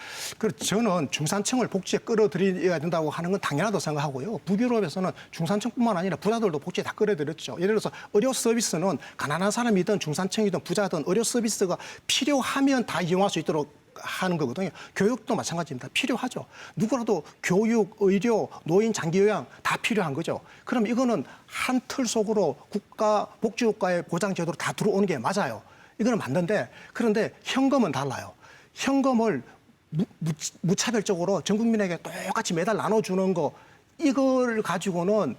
[SPEAKER 2] 저는 중산층을 복지에 끌어들여야 된다고 하는 건 당연하다고 생각하고요. 북유럽에서는 중산층뿐만 아니라 부자들도 복지에 다 끌어들였죠. 예를 들어서 의료 서비스는 가난한 사람이든 중산층이든 부자든 의료 서비스가 필요하면 다 이용할 수 있도록 하는 거거든요. 교육도 마찬가지입니다. 필요하죠. 누구라도 교육, 의료, 노인, 장기요양 다 필요한 거죠. 그럼 이거는 한 틀 속으로 복지국가의 보장제도로 다 들어오는 게 맞아요. 이거는 맞는데 그런데 현금은 달라요. 현금을 무차별적으로 전 국민에게 똑같이 매달 나눠주는 거 이걸 가지고는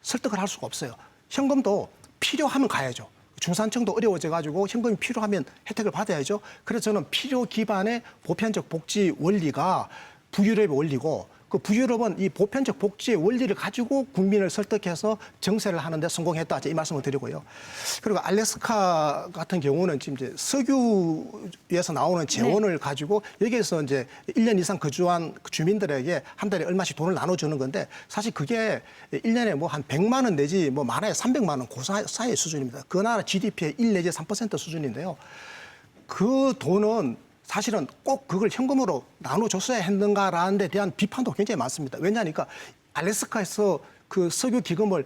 [SPEAKER 2] 설득을 할 수가 없어요. 현금도 필요하면 가야죠. 중산층도 어려워져가지고 현금이 필요하면 혜택을 받아야죠. 그래서 저는 필요 기반의 보편적 복지 원리가 북유럽의 원리고 그 북유럽은 이 보편적 복지의 원리를 가지고 국민을 설득해서 정세를 하는데 성공했다. 이 말씀을 드리고요. 그리고 알래스카 같은 경우는 지금 이제 석유에서 나오는 재원을 가지고 여기에서 이제 1년 이상 거주한 주민들에게 한 달에 얼마씩 돈을 나눠주는 건데 사실 그게 1년에 뭐 한 100만 원 내지 뭐 많아야 300만 원 그 사이의 수준입니다. 그 나라 GDP의 1 내지 3% 수준인데요. 그 돈은 사실은 꼭 그걸 현금으로 나눠줬어야 했는가라는 데 대한 비판도 굉장히 많습니다. 왜냐하니까 알래스카에서 그 석유 기금을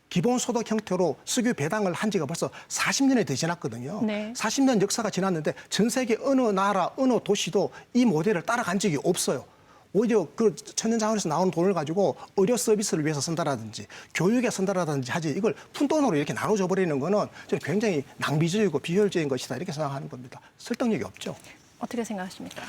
[SPEAKER 2] 기본소득 형태로 석유 배당을 한 지가 벌써 40년이 더 지났거든요.
[SPEAKER 1] 네.
[SPEAKER 2] 40년 역사가 지났는데 전 세계 어느 나라, 어느 도시도 이 모델을 따라간 적이 없어요. 오히려 그 천연자원에서 나오는 돈을 가지고 의료 서비스를 위해서 쓴다라든지 교육에 쓴다라든지 하지 이걸 푼돈으로 이렇게 나눠줘 버리는 거는 저는 굉장히 낭비적이고 비효율적인 것이다 이렇게 생각하는 겁니다. 설득력이 없죠.
[SPEAKER 1] 어떻게 생각하십니까?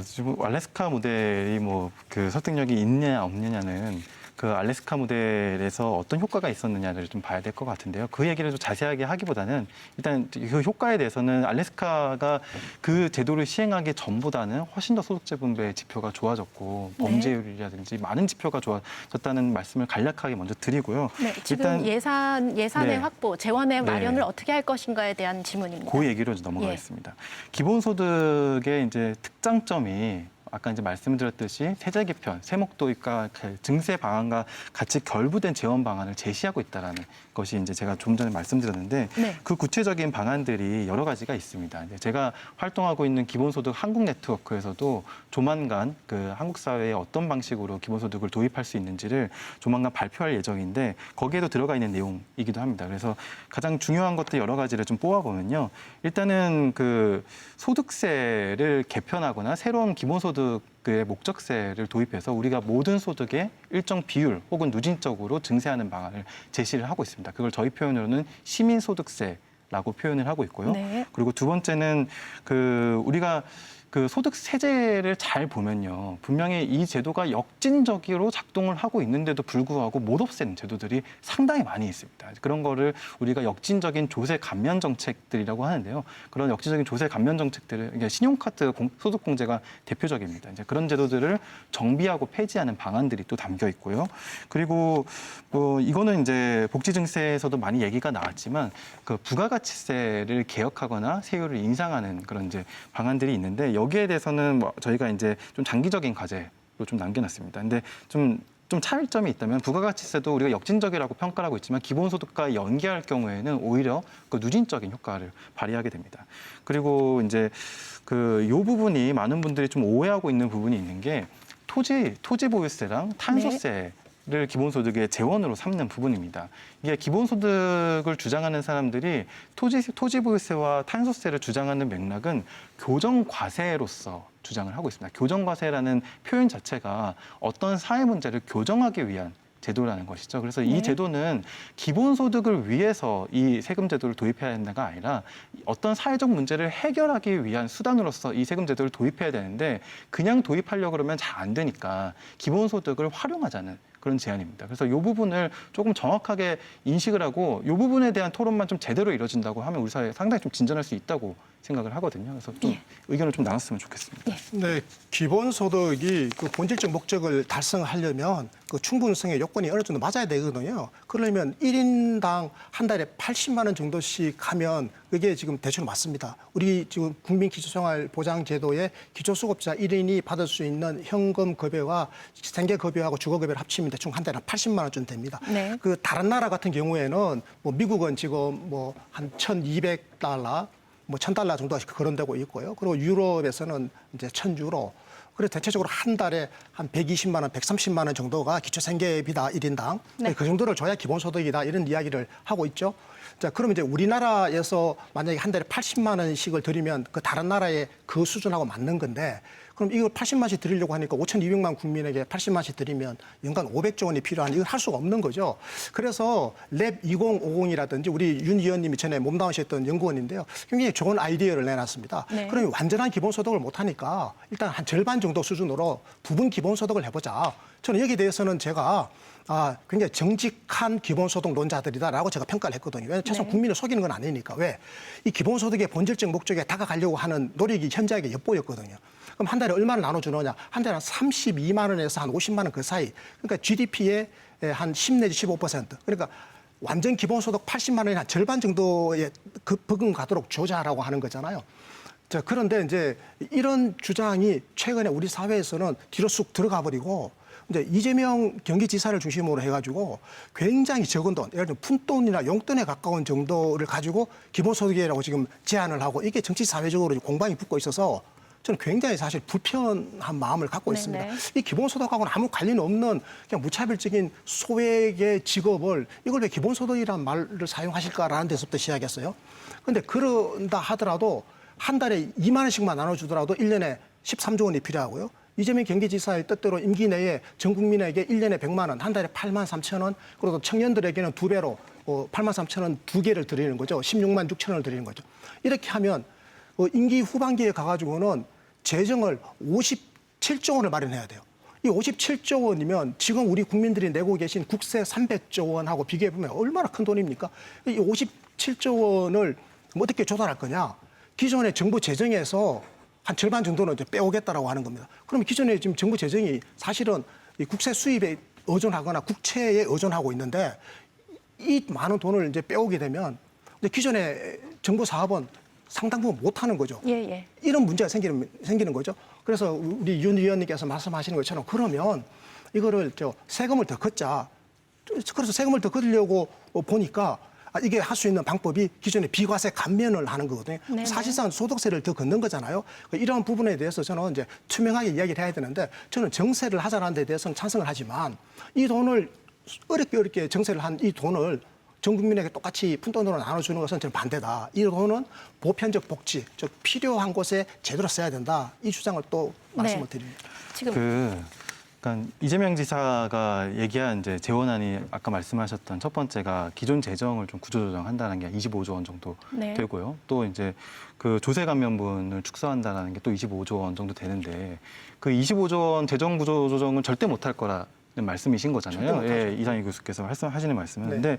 [SPEAKER 3] 지금 알래스카 모델이 그 설득력이 있느냐 없느냐는 그 알래스카 모델에서 어떤 효과가 있었느냐를 좀 봐야 될 것 같은데요. 그 얘기를 좀 자세하게 하기보다는 일단 그 효과에 대해서는 알래스카가 그 제도를 시행하기 전보다는 훨씬 더 소득재 분배 지표가 좋아졌고 범죄율이라든지 많은 지표가 좋아졌다는 말씀을 간략하게 먼저 드리고요.
[SPEAKER 1] 네, 지금
[SPEAKER 3] 일단
[SPEAKER 1] 예산의 확보, 재원의
[SPEAKER 3] 네.
[SPEAKER 1] 마련을 어떻게 할 것인가에 대한 질문입니다.
[SPEAKER 3] 그 얘기로 넘어가겠습니다. 기본소득의 이제 특장점이 아까 이제 말씀드렸듯이 세제 개편, 세목 도입과 증세 방안과 같이 결부된 재원 방안을 제시하고 있다라는 것이 이제 제가 좀 전에 말씀드렸는데 그 구체적인 방안들이 여러 가지가 있습니다. 이제 제가 활동하고 있는 기본소득 한국 네트워크에서도 조만간 그 한국 사회에 어떤 방식으로 기본소득을 도입할 수 있는지를 조만간 발표할 예정인데 거기에도 들어가 있는 내용이기도 합니다. 그래서 가장 중요한 것들 여러 가지를 좀 뽑아보면요. 일단은 그 소득세를 개편하거나 새로운 기본소득 의 목적세를 도입해서 우리가 모든 소득의 일정 비율 혹은 누진적으로 증세하는 방안을 제시를 하고 있습니다. 그걸 저희 표현으로는 시민소득세라고 표현을 하고 있고요. 그리고 두 번째는 우리가 그 소득 세제를 잘 보면요. 분명히 이 제도가 역진적으로 작동을 하고 있는데도 불구하고 못 없애는 제도들이 상당히 많이 있습니다. 그런 거를 우리가 역진적인 조세 감면 정책들이라고 하는데요. 그런 역진적인 조세 감면 정책들을 그러니까 신용카드 소득 공제가 대표적입니다. 이제 그런 제도들을 정비하고 폐지하는 방안들이 또 담겨 있고요. 그리고 뭐 이거는 이제 복지 증세에서도 많이 얘기가 나왔지만 그 부가가치세를 개혁하거나 세율을 인상하는 그런 이제 방안들이 있는데 여기에 대해서는 뭐 저희가 이제 좀 장기적인 과제로 좀 남겨놨습니다. 근데 좀 차이점이 있다면 부가가치세도 우리가 역진적이라고 평가를 하고 있지만 기본소득과 연계할 경우에는 오히려 그 누진적인 효과를 발휘하게 됩니다. 그리고 이제 그 요 부분이 많은 분들이 좀 오해하고 있는 부분이 있는 게 토지 보유세랑 탄소세 를 기본소득의 재원으로 삼는 부분입니다. 이게 기본소득을 주장하는 사람들이 토지 보유세와 탄소세를 주장하는 맥락은 교정과세로서 주장을 하고 있습니다. 교정과세라는 표현 자체가 어떤 사회 문제를 교정하기 위한 제도라는 것이죠. 그래서 이 제도는 기본소득을 위해서 이 세금 제도를 도입해야 된다가 아니라 어떤 사회적 문제를 해결하기 위한 수단으로서 이 세금 제도를 도입해야 되는데 그냥 도입하려고 그러면 잘 안 되니까 기본소득을 활용하자는 그런 제안입니다. 그래서 이 부분을 조금 정확하게 인식을 하고 이 부분에 대한 토론만 좀 제대로 이루어진다고 하면 우리 사회에 상당히 좀 진전할 수 있다고 생각을 하거든요. 그래서 좀 의견을 좀 나눴으면 좋겠습니다.
[SPEAKER 2] 네, 기본소득이 그 본질적 목적을 달성하려면 그 충분성의 요건이 어느 정도 맞아야 되거든요. 그러려면 1인당 한 달에 80만 원 정도씩 하면 그게 지금 대충 맞습니다. 우리 지금 국민기초생활보장제도의 기초수급자 1인이 받을 수 있는 현금급여와 생계급여하고 주거급여를 합치면 대충 한 달에 80만 원쯤 됩니다.
[SPEAKER 1] 네.
[SPEAKER 2] 그 다른 나라 같은 경우에는 뭐 미국은 지금 뭐 한 1,200달러 뭐 1,000달러 정도가 거론되고 있고요. 그리고 유럽에서는 이제 1,000유로. 그래서 대체적으로 한 달에 한 120만 원, 130만 원 정도가 기초생계비다, 1인당.
[SPEAKER 1] 네.
[SPEAKER 2] 그 정도를 줘야 기본소득이다, 이런 이야기를 하고 있죠. 자, 그럼 이제 우리나라에서 만약에 한 달에 80만 원씩을 드리면 그 다른 나라의 그 수준하고 맞는 건데 그럼 이걸 80만씩 드리려고 하니까 5,200만 국민에게 80만씩 드리면 연간 500조 원이 필요한 이걸 할 수가 없는 거죠. 그래서 랩 2050이라든지 우리 윤 의원님이 전에 몸담으셨던 연구원인데요. 굉장히 좋은 아이디어를 내놨습니다.
[SPEAKER 1] 네.
[SPEAKER 2] 그러면 완전한 기본소득을 못하니까 일단 한 절반 정도 수준으로 부분 기본소득을 해보자. 저는 여기에 대해서는 제가 굉장히 정직한 기본소득론자들이다라고 제가 평가를 했거든요. 왜냐하면 최소한 국민을 속이는 건 아니니까. 왜? 이 기본소득의 본질적 목적에 다가가려고 하는 노력이 현저하게 엿보였거든요. 그럼 한 달에 얼마를 나눠주느냐? 한 달에 한 32만 원에서 한 50만 원 그 사이. 그러니까 GDP의 한 10 내지 15%. 그러니까 완전 기본소득 80만 원의 한 절반 정도의 그 버금 가도록 조자라고 하는 거잖아요. 자, 그런데 이제 이런 주장이 최근에 우리 사회에서는 뒤로 쑥 들어가 버리고 이제 이재명 경기지사를 중심으로 해가지고 굉장히 적은 돈, 예를 들면 푼돈이나 용돈에 가까운 정도를 가지고 기본소득이라고 지금 제안을 하고 이게 정치 사회적으로 공방이 붙고 있어서 저는 굉장히 사실 불편한 마음을 갖고 있습니다. 이 기본소득하고는 아무 관련 없는 그냥 무차별적인 소액의 직업을 이걸 왜 기본소득이라는 말을 사용하실까라는 데서부터 시작했어요. 그런데 그런다 하더라도 한 달에 2만 원씩만 나눠주더라도 1년에 13조 원이 필요하고요. 이재명 경기지사의 뜻대로 임기 내에 전 국민에게 1년에 100만 원, 한 달에 8만 3천 원, 그리고 청년들에게는 2배로 8만 3천 원 2개를 드리는 거죠. 16만 6천 원을 드리는 거죠. 이렇게 하면 임기 후반기에 가가지고는 재정을 57조 원을 마련해야 돼요. 이 57조 원이면 지금 우리 국민들이 내고 계신 국세 300조 원하고 비교해보면 얼마나 큰 돈입니까? 이 57조 원을 어떻게 조달할 거냐? 기존의 정부 재정에서 한 절반 정도는 이제 빼오겠다라고 하는 겁니다. 그러면 기존에 지금 정부 재정이 사실은 이 국세 수입에 의존하거나 국채에 의존하고 있는데 이 많은 돈을 이제 빼오게 되면 이제 기존의 정부 사업은 상당 부분 못하는 거죠.
[SPEAKER 1] 예.
[SPEAKER 2] 이런 문제가 생기는 거죠. 그래서 우리 윤 의원님께서 말씀하시는 것처럼 그러면 이거를 세금을 더 걷자. 그래서 세금을 더 걷으려고 보니까 이게 할 수 있는 방법이 기존의 비과세 감면을 하는 거거든요.
[SPEAKER 1] 네네.
[SPEAKER 2] 사실상 소득세를 더 걷는 거잖아요. 이런 부분에 대해서 저는 이제 투명하게 이야기를 해야 되는데 저는 정세를 하자는 데 대해서는 찬성을 하지만 이 돈을 어렵게 정세를 한 이 돈을 전 국민에게 똑같이 푼돈으로 나눠주는 것은 저는 반대다. 이 돈은 보편적 복지, 즉 필요한 곳에 제대로 써야 된다. 이 주장을 또 말씀을 드립니다.
[SPEAKER 1] 지금
[SPEAKER 3] 그러니까 이재명 지사가 얘기한 이제 재원안이 아까 말씀하셨던 첫 번째가 기존 재정을 좀 구조조정한다는 게 25조 원 정도
[SPEAKER 1] 네.
[SPEAKER 3] 되고요. 또 이제 그 조세 감면분을 축소한다는 게 또 25조 원 정도 되는데 그 25조 원 재정 구조조정을 절대 못할 거라. 말씀이신 거잖아요. 예, 이상희 교수께서 말씀하시는 말씀은.
[SPEAKER 2] 네.
[SPEAKER 3] 근데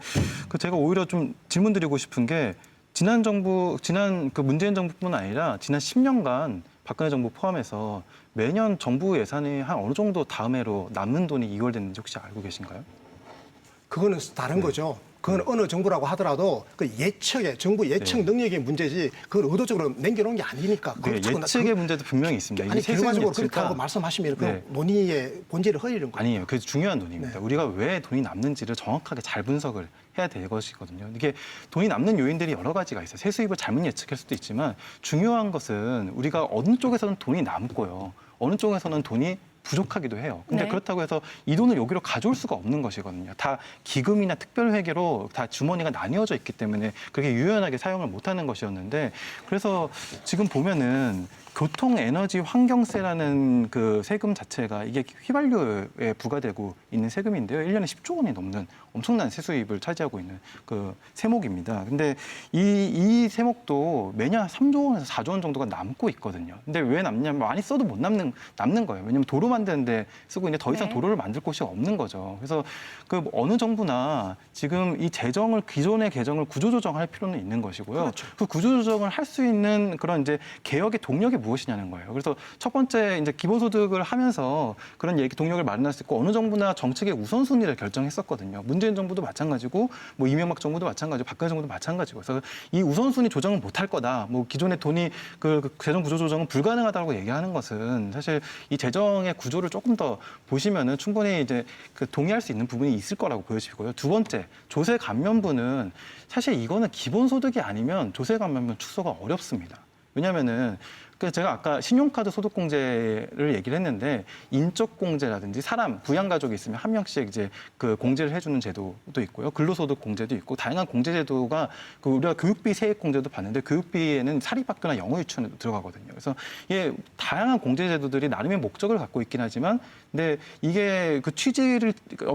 [SPEAKER 3] 그 제가 오히려 좀 질문드리고 싶은 게 지난 그 문재인 정부뿐 아니라 지난 10년간 박근혜 정부 포함해서 매년 정부 예산이 한 어느 정도 다음 해로 남는 돈이 이월됐는지 혹시 알고 계신가요?
[SPEAKER 2] 그거는 다른 거죠. 그건 어느 정부라고 하더라도 그 정부 예측 능력의 문제지 그걸 의도적으로 남겨놓은 게 아니니까.
[SPEAKER 3] 네, 예측의 문제도 분명히 있습니다.
[SPEAKER 2] 아니, 결과적으로
[SPEAKER 3] 예측과
[SPEAKER 2] 그렇다고 말씀하시면 그
[SPEAKER 3] 네.
[SPEAKER 2] 논의의 본질을 흐리는 거예요.
[SPEAKER 3] 아니에요. 그게 중요한 논의입니다.
[SPEAKER 2] 네.
[SPEAKER 3] 우리가 왜 돈이 남는지를 정확하게 잘 분석을 해야 될 것이거든요. 이게 돈이 남는 요인들이 여러 가지가 있어요. 세수입을 잘못 예측할 수도 있지만 중요한 것은 우리가 어느 쪽에서는 돈이 남고요. 어느 쪽에서는 돈이 부족하기도 해요. 근데
[SPEAKER 1] 네.
[SPEAKER 3] 그렇다고 해서 이 돈을 여기로 가져올 수가 없는 것이거든요. 다 기금이나 특별회계로 다 주머니가 나뉘어져 있기 때문에 그렇게 유연하게 사용을 못하는 것이었는데 그래서 지금 보면은 교통, 에너지, 환경세라는 그 세금 자체가 이게 휘발유에 부과되고 있는 세금인데요. 1년에 10조 원이 넘는 엄청난 세수입을 차지하고 있는 그 세목입니다. 근데 이 세목도 매년 3조 원에서 4조 원 정도가 남고 있거든요. 근데 왜 남냐면 많이 써도 못 남는 거예요. 왜냐하면 도로 만드는데 쓰고 있는데 더 이상
[SPEAKER 1] 네.
[SPEAKER 3] 도로를 만들 곳이 없는 거죠. 그래서 그 어느 정부나 지금 이 기존의 재정을 구조조정할 필요는 있는 것이고요.
[SPEAKER 2] 그렇죠.
[SPEAKER 3] 그 구조조정을 할 수 있는 그런 이제 개혁의 동력이 무엇이냐는 거예요. 그래서 첫 번째 이제 기본소득을 하면서 그런 동력을 마련할 수 있고 어느 정부나 정책의 우선순위를 결정했었거든요. 문재인 정부도 마찬가지고 뭐 이명박 정부도 마찬가지고 박근혜 정부도 마찬가지고 그래서 이 우선순위 조정은 못할 거다. 뭐 기존의 돈이 그 재정 구조 조정은 불가능하다고 얘기하는 것은 사실 이 재정의 구조를 조금 더 보시면은 충분히 이제 그 동의할 수 있는 부분이 있을 거라고 보여지고요. 두 번째 조세 감면분은 사실 이거는 기본소득이 아니면 조세 감면분 축소가 어렵습니다. 왜냐하면은 제가 아까 신용카드 소득공제를 얘기를 했는데 인적공제라든지 사람 부양가족이 있으면 한 명씩 이제 그 공제를 해주는 제도도 있고요. 근로소득공제도 있고 다양한 공제제도가 우리가 교육비 세액공제도 받는데 교육비에는 사립학교나 영어 유치원에도 들어가거든요. 그래서 이게 다양한 공제제도들이 나름의 목적을 갖고 있긴 하지만 근데 이게 그 취지를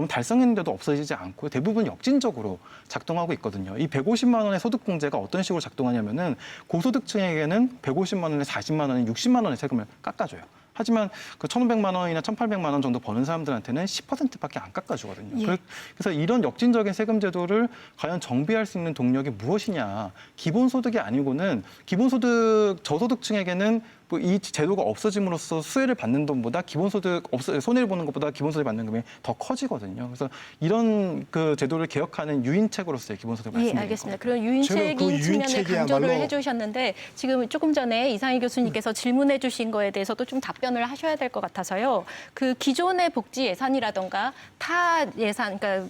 [SPEAKER 3] 달성했는데도 없어지지 않고 대부분 역진적으로 작동하고 있거든요. 이 150만 원의 소득공제가 어떤 식으로 작동하냐면은 고소득층에게는 150만 원에 40만 원에 60만 원의 세금을 깎아줘요. 하지만 그 1,500만 원이나 1,800만 원 정도 버는 사람들한테는 10%밖에 안 깎아주거든요.
[SPEAKER 1] 예.
[SPEAKER 3] 그래서 이런 역진적인 세금 제도를 과연 정비할 수 있는 동력이 무엇이냐. 기본소득이 아니고는 기본소득 저소득층에게는 뭐 이 제도가 없어짐으로써 수혜를 받는 돈보다 기본소득 손해를 보는 것보다 기본소득 받는 금액이 더 커지거든요. 그래서 이런 그 제도를 개혁하는 유인책으로서의 기본소득을
[SPEAKER 1] 예,
[SPEAKER 3] 말씀드립니다.
[SPEAKER 1] 알겠습니다. 그런
[SPEAKER 2] 저는
[SPEAKER 1] 유인책인
[SPEAKER 2] 그
[SPEAKER 1] 측면을 강조를
[SPEAKER 2] 유인책이야말로-
[SPEAKER 1] 해주셨는데 지금 조금 전에 이상희 교수님께서 질문해 주신 거에 대해서도 좀 답변을 하셔야 될 것 같아서요. 그 기존의 복지 예산이라던가 타 예산, 그러니까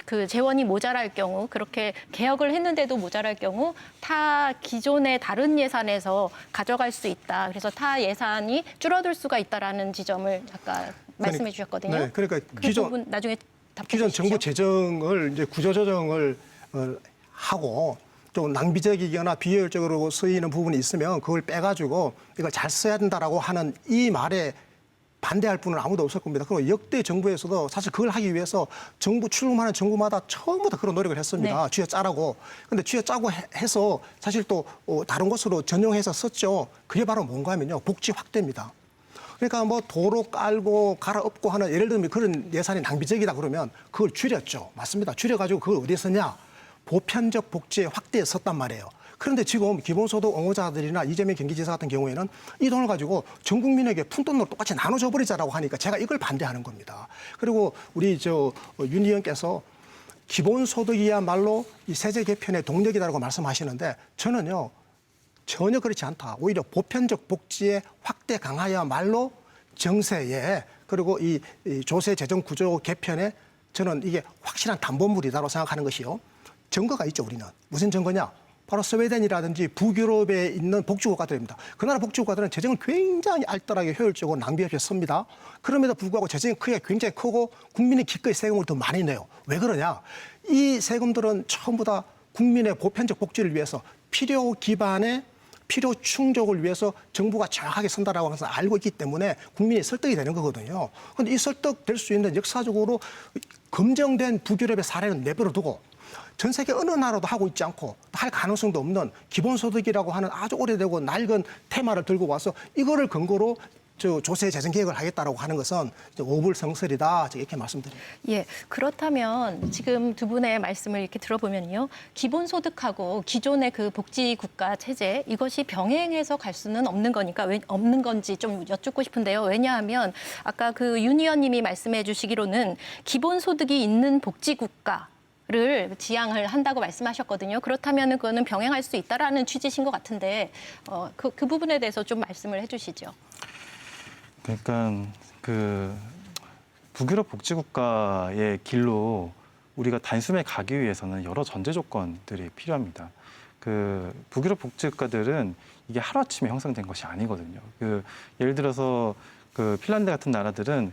[SPEAKER 1] 그 재원이 모자랄 경우 그렇게 개혁을 했는데도 모자랄 경우 타 기존의 다른 예산에서 가져갈 수 있다. 그래서 타 예산이 줄어들 수가 있다라는 지점을 아까 말씀해 주셨거든요.
[SPEAKER 2] 네, 그러니까
[SPEAKER 1] 그
[SPEAKER 2] 기존
[SPEAKER 1] 부분 나중에 답변해
[SPEAKER 2] 기존
[SPEAKER 1] 주십시오.
[SPEAKER 2] 정부 재정을 이제 구조조정을 하고 좀 낭비적이거나 비효율적으로 쓰이는 부분이 있으면 그걸 빼가지고 이거 잘 써야 된다라고 하는 이 말에 반대할 분은 아무도 없을 겁니다. 그리고 역대 정부에서도 사실 그걸 하기 위해서 출범하는 정부마다 처음부터 그런 노력을 했습니다.
[SPEAKER 1] 네.
[SPEAKER 2] 쥐어짜라고. 근데 쥐어짜고 해서 사실 또 다른 곳으로 전용해서 썼죠. 그게 바로 뭔가 하면요. 복지 확대입니다. 그러니까 뭐 도로 깔고 갈아엎고 하는 예를 들면 그런 예산이 낭비적이다 그러면 그걸 줄였죠. 맞습니다. 줄여가지고 그걸 어디에 썼냐. 보편적 복지에 확대에 썼단 말이에요. 그런데 지금 기본소득 옹호자들이나 이재명 경기지사 같은 경우에는 이 돈을 가지고 전 국민에게 푼돈으로 똑같이 나눠줘 버리자라고 하니까 제가 이걸 반대하는 겁니다. 그리고 우리 윤 의원께서 기본소득이야말로 이 세제 개편의 동력이다라고 말씀하시는데 저는요 전혀 그렇지 않다. 오히려 보편적 복지의 확대 강화야말로 정세에 그리고 이 조세 재정 구조 개편에 저는 이게 확실한 담보물이다라고 생각하는 것이요. 증거가 있죠 우리는. 무슨 증거냐? 바로 스웨덴이라든지 북유럽에 있는 복지국가들입니다. 그 나라 복지국가들은 재정을 굉장히 알뜰하게 효율적으로 낭비 없이 씁니다. 그럼에도 불구하고 재정의 크기가 굉장히 크고 국민의 기꺼이 세금을 더 많이 내요. 왜 그러냐? 이 세금들은 전부 다 국민의 보편적 복지를 위해서 필요 기반의 필요 충족을 위해서 정부가 정확하게 선다라고 항상 알고 있기 때문에 국민이 설득이 되는 거거든요. 그런데 이 설득될 수 있는 역사적으로 검증된 북유럽의 사례는 내버려 두고 전 세계 어느 나라도 하고 있지 않고 할 가능성도 없는 기본소득이라고 하는 아주 오래되고 낡은 테마를 들고 와서 이거를 근거로 조세 재정 계획을 하겠다라고 하는 것은 오불성설이다 이렇게 말씀드립니다.
[SPEAKER 1] 예, 그렇다면 지금 두 분의 말씀을 이렇게 들어보면요, 기본소득하고 기존의 그 복지국가 체제 이것이 병행해서 갈 수는 없는 거니까 왜 없는 건지 좀 여쭙고 싶은데요. 왜냐하면 아까 그 윤 의원님이 말씀해주시기로는 기본소득이 있는 복지국가 를 지향을 한다고 말씀하셨거든요. 그렇다면 그거는 병행할 수 있다라는 취지신 것 같은데 그 부분에 대해서 좀 말씀을 해주시죠.
[SPEAKER 3] 그러니까 그 북유럽 복지국가의 길로 우리가 단숨에 가기 위해서는 여러 전제 조건들이 필요합니다. 그 북유럽 복지국가들은 이게 하루아침에 형성된 것이 아니거든요. 그 예를 들어서 그 핀란드 같은 나라들은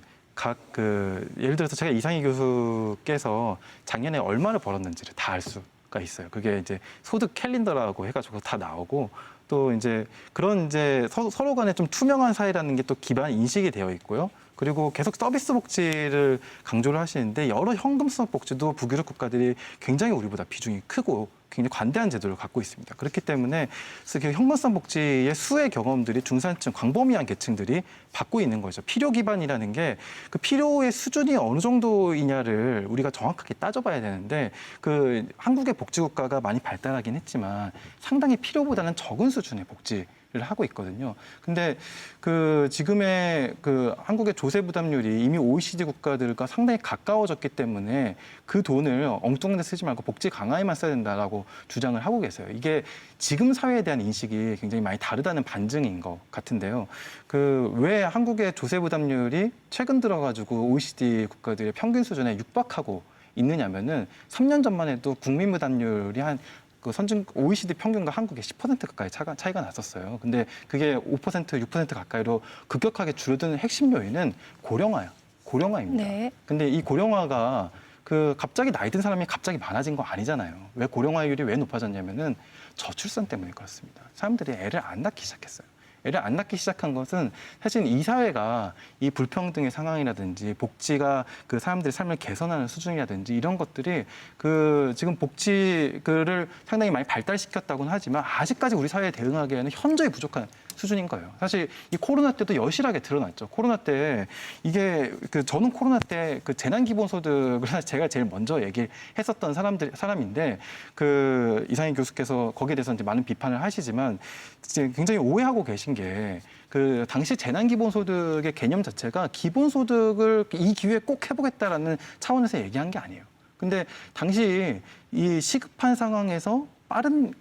[SPEAKER 3] 예를 들어서 제가 이상희 교수께서 작년에 얼마를 벌었는지를 다 알 수가 있어요. 그게 이제 소득 캘린더라고 해가지고 다 나오고 또 이제 그런 이제 서로 간에 좀 투명한 사회라는 게 또 기반 인식이 되어 있고요. 그리고 계속 서비스 복지를 강조를 하시는데 여러 현금성 복지도 북유럽 국가들이 굉장히 우리보다 비중이 크고 굉장히 관대한 제도를 갖고 있습니다. 그렇기 때문에 그 현금성 복지의 수의 경험들이 중산층, 광범위한 계층들이 받고 있는 거죠. 필요 기반이라는 게 그 필요의 수준이 어느 정도이냐를 우리가 정확하게 따져봐야 되는데 그 한국의 복지국가가 많이 발달하긴 했지만 상당히 필요보다는 적은 수준의 복지 를 하고 있거든요. 근데 그 지금의 그 한국의 조세 부담률이 이미 OECD 국가들과 상당히 가까워졌기 때문에 그 돈을 엉뚱한 데 쓰지 말고 복지 강화에만 써야 된다라고 주장을 하고 계세요. 이게 지금 사회에 대한 인식이 굉장히 많이 다르다는 반증인 것 같은데요. 그 왜 한국의 조세 부담률이 최근 들어가지고 OECD 국가들의 평균 수준에 육박하고 있느냐면은 3년 전만 해도 국민 부담률이 그 선진 OECD 평균과 한국의 10% 가까이 차이가 났었어요. 근데 그게 5%, 6% 가까이로 급격하게 줄어드는 핵심 요인은 고령화입니다.
[SPEAKER 1] 네.
[SPEAKER 3] 근데 이 고령화가 그 갑자기 나이 든 사람이 갑자기 많아진 거 아니잖아요. 왜 고령화율이 왜 높아졌냐면은 저출산 때문에 그렇습니다. 사람들이 애를 안 낳기 시작했어요. 애를 안 낳기 시작한 것은 사실 이 사회가 이 불평등의 상황이라든지 복지가 그 사람들의 삶을 개선하는 수준이라든지 이런 것들이 그 지금 복지를 상당히 많이 발달시켰다고는 하지만 아직까지 우리 사회에 대응하기에는 현저히 부족한 수준인 거예요. 사실 이 코로나 때도 여실하게 드러났죠. 코로나 때 이게 저는 코로나 때 그 재난기본소득을 사실 제가 제일 먼저 얘기했었던 사람인데 그 이상희 교수께서 거기에 대해서 이제 많은 비판을 하시지만 이제 굉장히 오해하고 계신 게 그 당시 재난기본소득의 개념 자체가 기본소득을 이 기회에 꼭 해보겠다라는 차원에서 얘기한 게 아니에요. 근데 당시 이 시급한 상황에서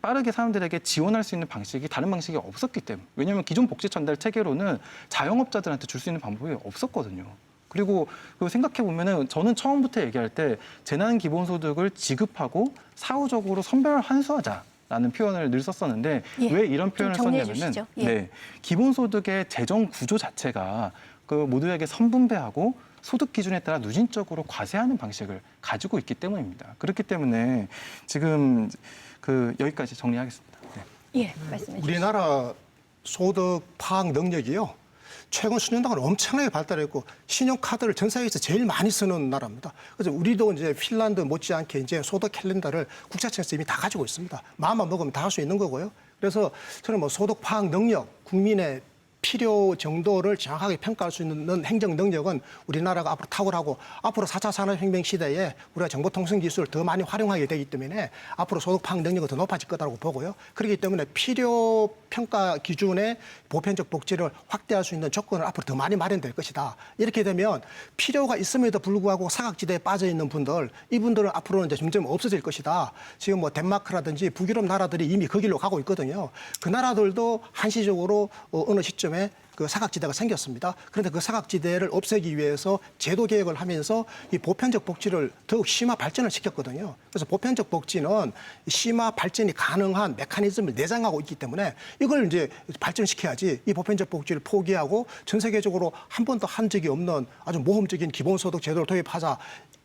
[SPEAKER 3] 빠르게 사람들에게 지원할 수 있는 방식이 다른 방식이 없었기 때문에. 왜냐하면 기존 복지 전달 체계로는 자영업자들한테 줄 수 있는 방법이 없었거든요. 그리고 생각해 보면은 저는 처음부터 얘기할 때 재난 기본소득을 지급하고 사후적으로 선별 환수하자라는 표현을 늘 썼었는데
[SPEAKER 1] 예,
[SPEAKER 3] 왜 이런 표현을 썼냐면은
[SPEAKER 1] 주시죠. 예.
[SPEAKER 3] 네, 기본소득의 재정 구조 자체가 그 모두에게 선분배하고 소득 기준에 따라 누진적으로 과세하는 방식을 가지고 있기 때문입니다. 그렇기 때문에 지금 여기까지 정리하겠습니다. 네.
[SPEAKER 1] 예, 말씀해 주시죠.
[SPEAKER 2] 우리나라 소득 파악 능력이요. 최근 수년 동안 엄청나게 발달했고 신용카드를 전 세계에서 제일 많이 쓰는 나라입니다. 그래서 우리도 이제 핀란드 못지않게 이제 소득 캘린더를 국세청에서 이미 다 가지고 있습니다. 마음만 먹으면 다 할 수 있는 거고요. 그래서 저는 뭐 소득 파악 능력, 국민의 필요 정도를 정확하게 평가할 수 있는 행정 능력은 우리나라가 앞으로 탁월하고 앞으로 4차 산업혁명 시대에 우리가 정보통신 기술을 더 많이 활용하게 되기 때문에 앞으로 소득 파악 능력은 더 높아질 거라고 보고요. 그렇기 때문에 필요 평가 기준의 보편적 복지를 확대할 수 있는 조건을 앞으로 더 많이 마련될 것이다. 이렇게 되면 필요가 있음에도 불구하고 사각지대에 빠져 있는 분들, 이분들은 앞으로는 이제 점점 없어질 것이다. 지금 뭐 덴마크라든지 북유럽 나라들이 이미 그 길로 가고 있거든요. 그 나라들도 한시적으로 어느 시점에 그 사각지대가 생겼습니다. 그런데 그 사각지대를 없애기 위해서 제도 개혁을 하면서 이 보편적 복지를 더욱 심화 발전을 시켰거든요. 그래서 보편적 복지는 심화 발전이 가능한 메커니즘을 내장하고 있기 때문에 이걸 이제 발전시켜야지 이 보편적 복지를 포기하고 전 세계적으로 한 번도 한 적이 없는 아주 모험적인 기본소득 제도를 도입하자.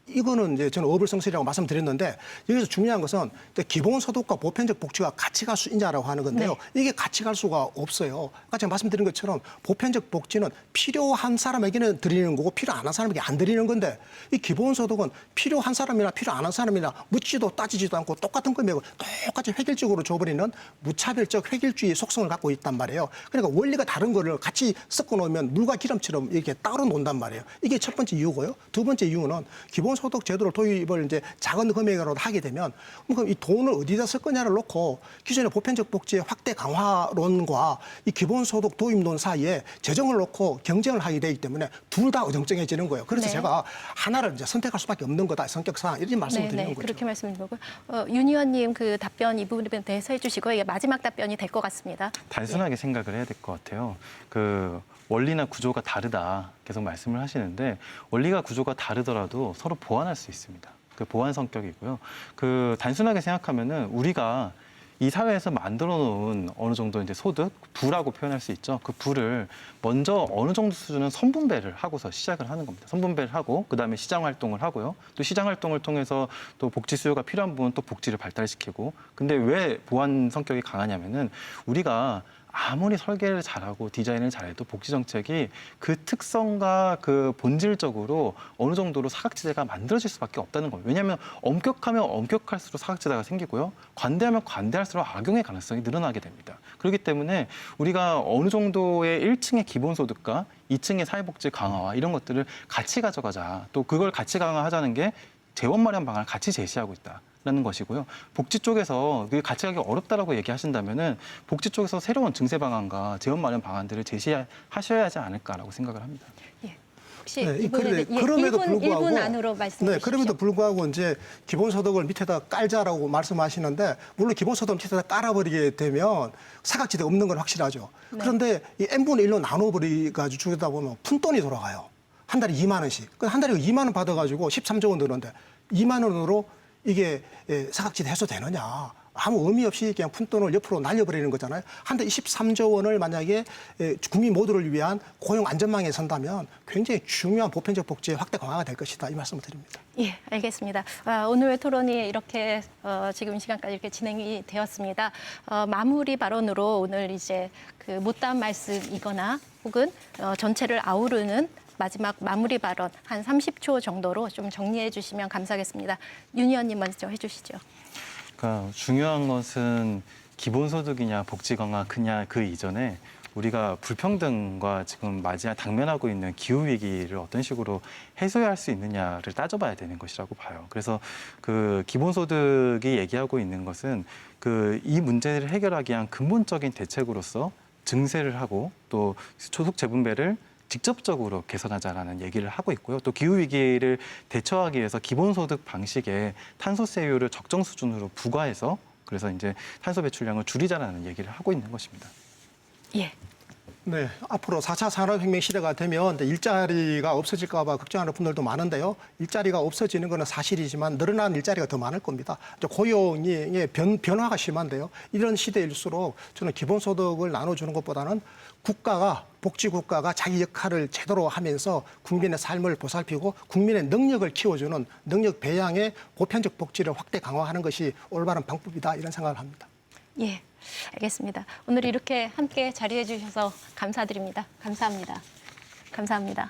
[SPEAKER 2] 이거는 이제 저는 어불성설이라고 말씀드렸는데 여기서 중요한 것은 이제 기본소득과 보편적 복지가 같이 갈 수 있냐라고 하는 건데요.
[SPEAKER 1] 네.
[SPEAKER 2] 이게 같이 갈 수가 없어요. 아까 제가 말씀드린 것처럼 보편적 복지는 필요한 사람에게는 드리는 거고 필요 안 한 사람에게 안 드리는 건데 이 기본소득은 필요한 사람이나 필요 안 한 사람이나 묻지도 따지지도 않고 똑같은 금액을 똑같이 획일적으로 줘버리는 무차별적 획일주의 속성을 갖고 있단 말이에요. 그러니까 원리가 다른 거를 같이 섞어 놓으면 물과 기름처럼 이렇게 따로 논단 말이에요. 이게 첫 번째 이유고요. 두 번째 이유는 기본소득 제도를 도입을 이제 작은 금액으로 하게 되면 그럼 이 돈을 어디다 쓸 거냐를 놓고 기존의 보편적 복지의 확대 강화론과 이 기본소득 도입론 사이에 재정을 놓고 경쟁을 하게 되기 때문에 둘 다 어정쩡해지는 거예요. 그래서
[SPEAKER 1] 네.
[SPEAKER 2] 제가 하나를 이제 선택할 수밖에 없는 거다. 성격상 이런 말씀을 드리는 거죠.
[SPEAKER 1] 그렇게 말씀드린 거고 윤 의원님 그 답변 이 부분에 대해서 해주시고 이게 마지막 답변이 될 것 같습니다.
[SPEAKER 3] 단순하게 생각을 해야 될 것 같아요. 그 원리나 구조가 다르다 계속 말씀을 하시는데 원리가 구조가 다르더라도 서로 보완할 수 있습니다. 그 보완 성격이고요. 그 단순하게 생각하면은 우리가 이 사회에서 만들어 놓은 어느 정도 이제 소득, 부라고 표현할 수 있죠. 그 부를 먼저 어느 정도 수준은 선분배를 하고서 시작을 하는 겁니다. 선분배를 하고 그다음에 시장 활동을 하고요. 또 시장 활동을 통해서 또 복지 수요가 필요한 부분 또 복지를 발달시키고. 근데 왜 보완 성격이 강하냐면은 우리가 아무리 설계를 잘하고 디자인을 잘해도 복지 정책이 그 특성과 그 본질적으로 어느 정도로 사각지대가 만들어질 수밖에 없다는 거예요. 왜냐하면 엄격하면 엄격할수록 사각지대가 생기고요. 관대하면 관대할수록 악용의 가능성이 늘어나게 됩니다. 그렇기 때문에 우리가 어느 정도의 1층의 기본소득과 2층의 사회복지 강화와 이런 것들을 같이 가져가자. 또 그걸 같이 강화하자는 게 재원 마련 방안을 같이 제시하고 있다. 라는 것이고요. 복지 쪽에서 그게 같이 가기 어렵다라고 얘기하신다면은 복지 쪽에서 새로운 증세 방안과 재원 마련 방안들을 제시하셔야 하지 않을까라고 생각을 합니다.
[SPEAKER 1] 예. 혹시
[SPEAKER 2] 네,
[SPEAKER 1] 이번에
[SPEAKER 2] 그럼에도 불구하고
[SPEAKER 1] 1분 안으로 말씀해
[SPEAKER 2] 네,
[SPEAKER 1] 주십시오.
[SPEAKER 2] 그럼에도 불구하고 이제 기본소득을 밑에다 깔자라고 말씀하시는데 물론 기본소득을 밑에다 깔아버리게 되면 사각지대 없는 건 확실하죠.
[SPEAKER 1] 네.
[SPEAKER 2] 그런데 이 n분의 1로 나눠버리가지고 주다 보면 푼돈이 돌아가요. 한 달에 2만 원씩. 한 달에 2만 원 받아가지고 13조 원 드는데 2만 원으로 이게 사각지대 해소되느냐. 아무 의미 없이 그냥 푼돈을 옆으로 날려버리는 거잖아요. 한 달 23조 원을 만약에 국민 모두를 위한 고용 안전망에 선다면 굉장히 중요한 보편적 복지의 확대 강화가 될 것이다. 이 말씀을 드립니다.
[SPEAKER 1] 예, 알겠습니다. 오늘 토론이 이렇게 지금 이 시간까지 이렇게 진행이 되었습니다. 마무리 발언으로 오늘 이제 그 못다한 말씀이거나 혹은 전체를 아우르는 마지막 마무리 발언 한 30초 정도로 좀 정리해 주시면 감사하겠습니다. 윤 의원님 먼저 해주시죠.
[SPEAKER 3] 그러니까 중요한 것은 기본소득이냐 복지 강화 그냐 그 이전에 우리가 불평등과 지금 당면하고 있는 기후 위기를 어떤 식으로 해소할 수 있느냐를 따져봐야 되는 것이라고 봐요. 그래서 그 기본소득이 얘기하고 있는 것은 그 이 문제를 해결하기 위한 근본적인 대책으로서 증세를 하고 또 소득 재분배를 직접적으로 개선하자라는 얘기를 하고 있고요. 또 기후위기를 대처하기 위해서 기본소득 방식의 탄소세율을 적정 수준으로 부과해서 그래서 이제 탄소 배출량을 줄이자라는 얘기를 하고 있는 것입니다.
[SPEAKER 1] 예.
[SPEAKER 2] 네, 앞으로 4차 산업혁명 시대가 되면 일자리가 없어질까 봐 걱정하는 분들도 많은데요. 일자리가 없어지는 것은 사실이지만 늘어난 일자리가 더 많을 겁니다. 고용의 변화가 심한데요. 이런 시대일수록 저는 기본소득을 나눠주는 것보다는 복지국가가 자기 역할을 제대로 하면서 국민의 삶을 보살피고 국민의 능력을 키워주는 능력 배양의 보편적 복지를 확대 강화하는 것이 올바른 방법이다 이런 생각을 합니다.
[SPEAKER 1] 예, 알겠습니다. 오늘 이렇게 함께 자리해 주셔서 감사드립니다. 감사합니다. 감사합니다.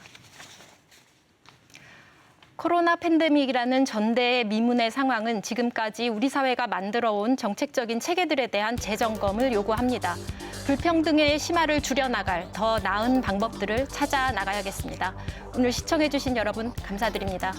[SPEAKER 1] 코로나 팬데믹이라는 전대의 미문의 상황은 지금까지 우리 사회가 만들어온 정책적인 체계들에 대한 재점검을 요구합니다. 불평등의 심화를 줄여나갈 더 나은 방법들을 찾아 나가야겠습니다. 오늘 시청해 주신 여러분 감사드립니다.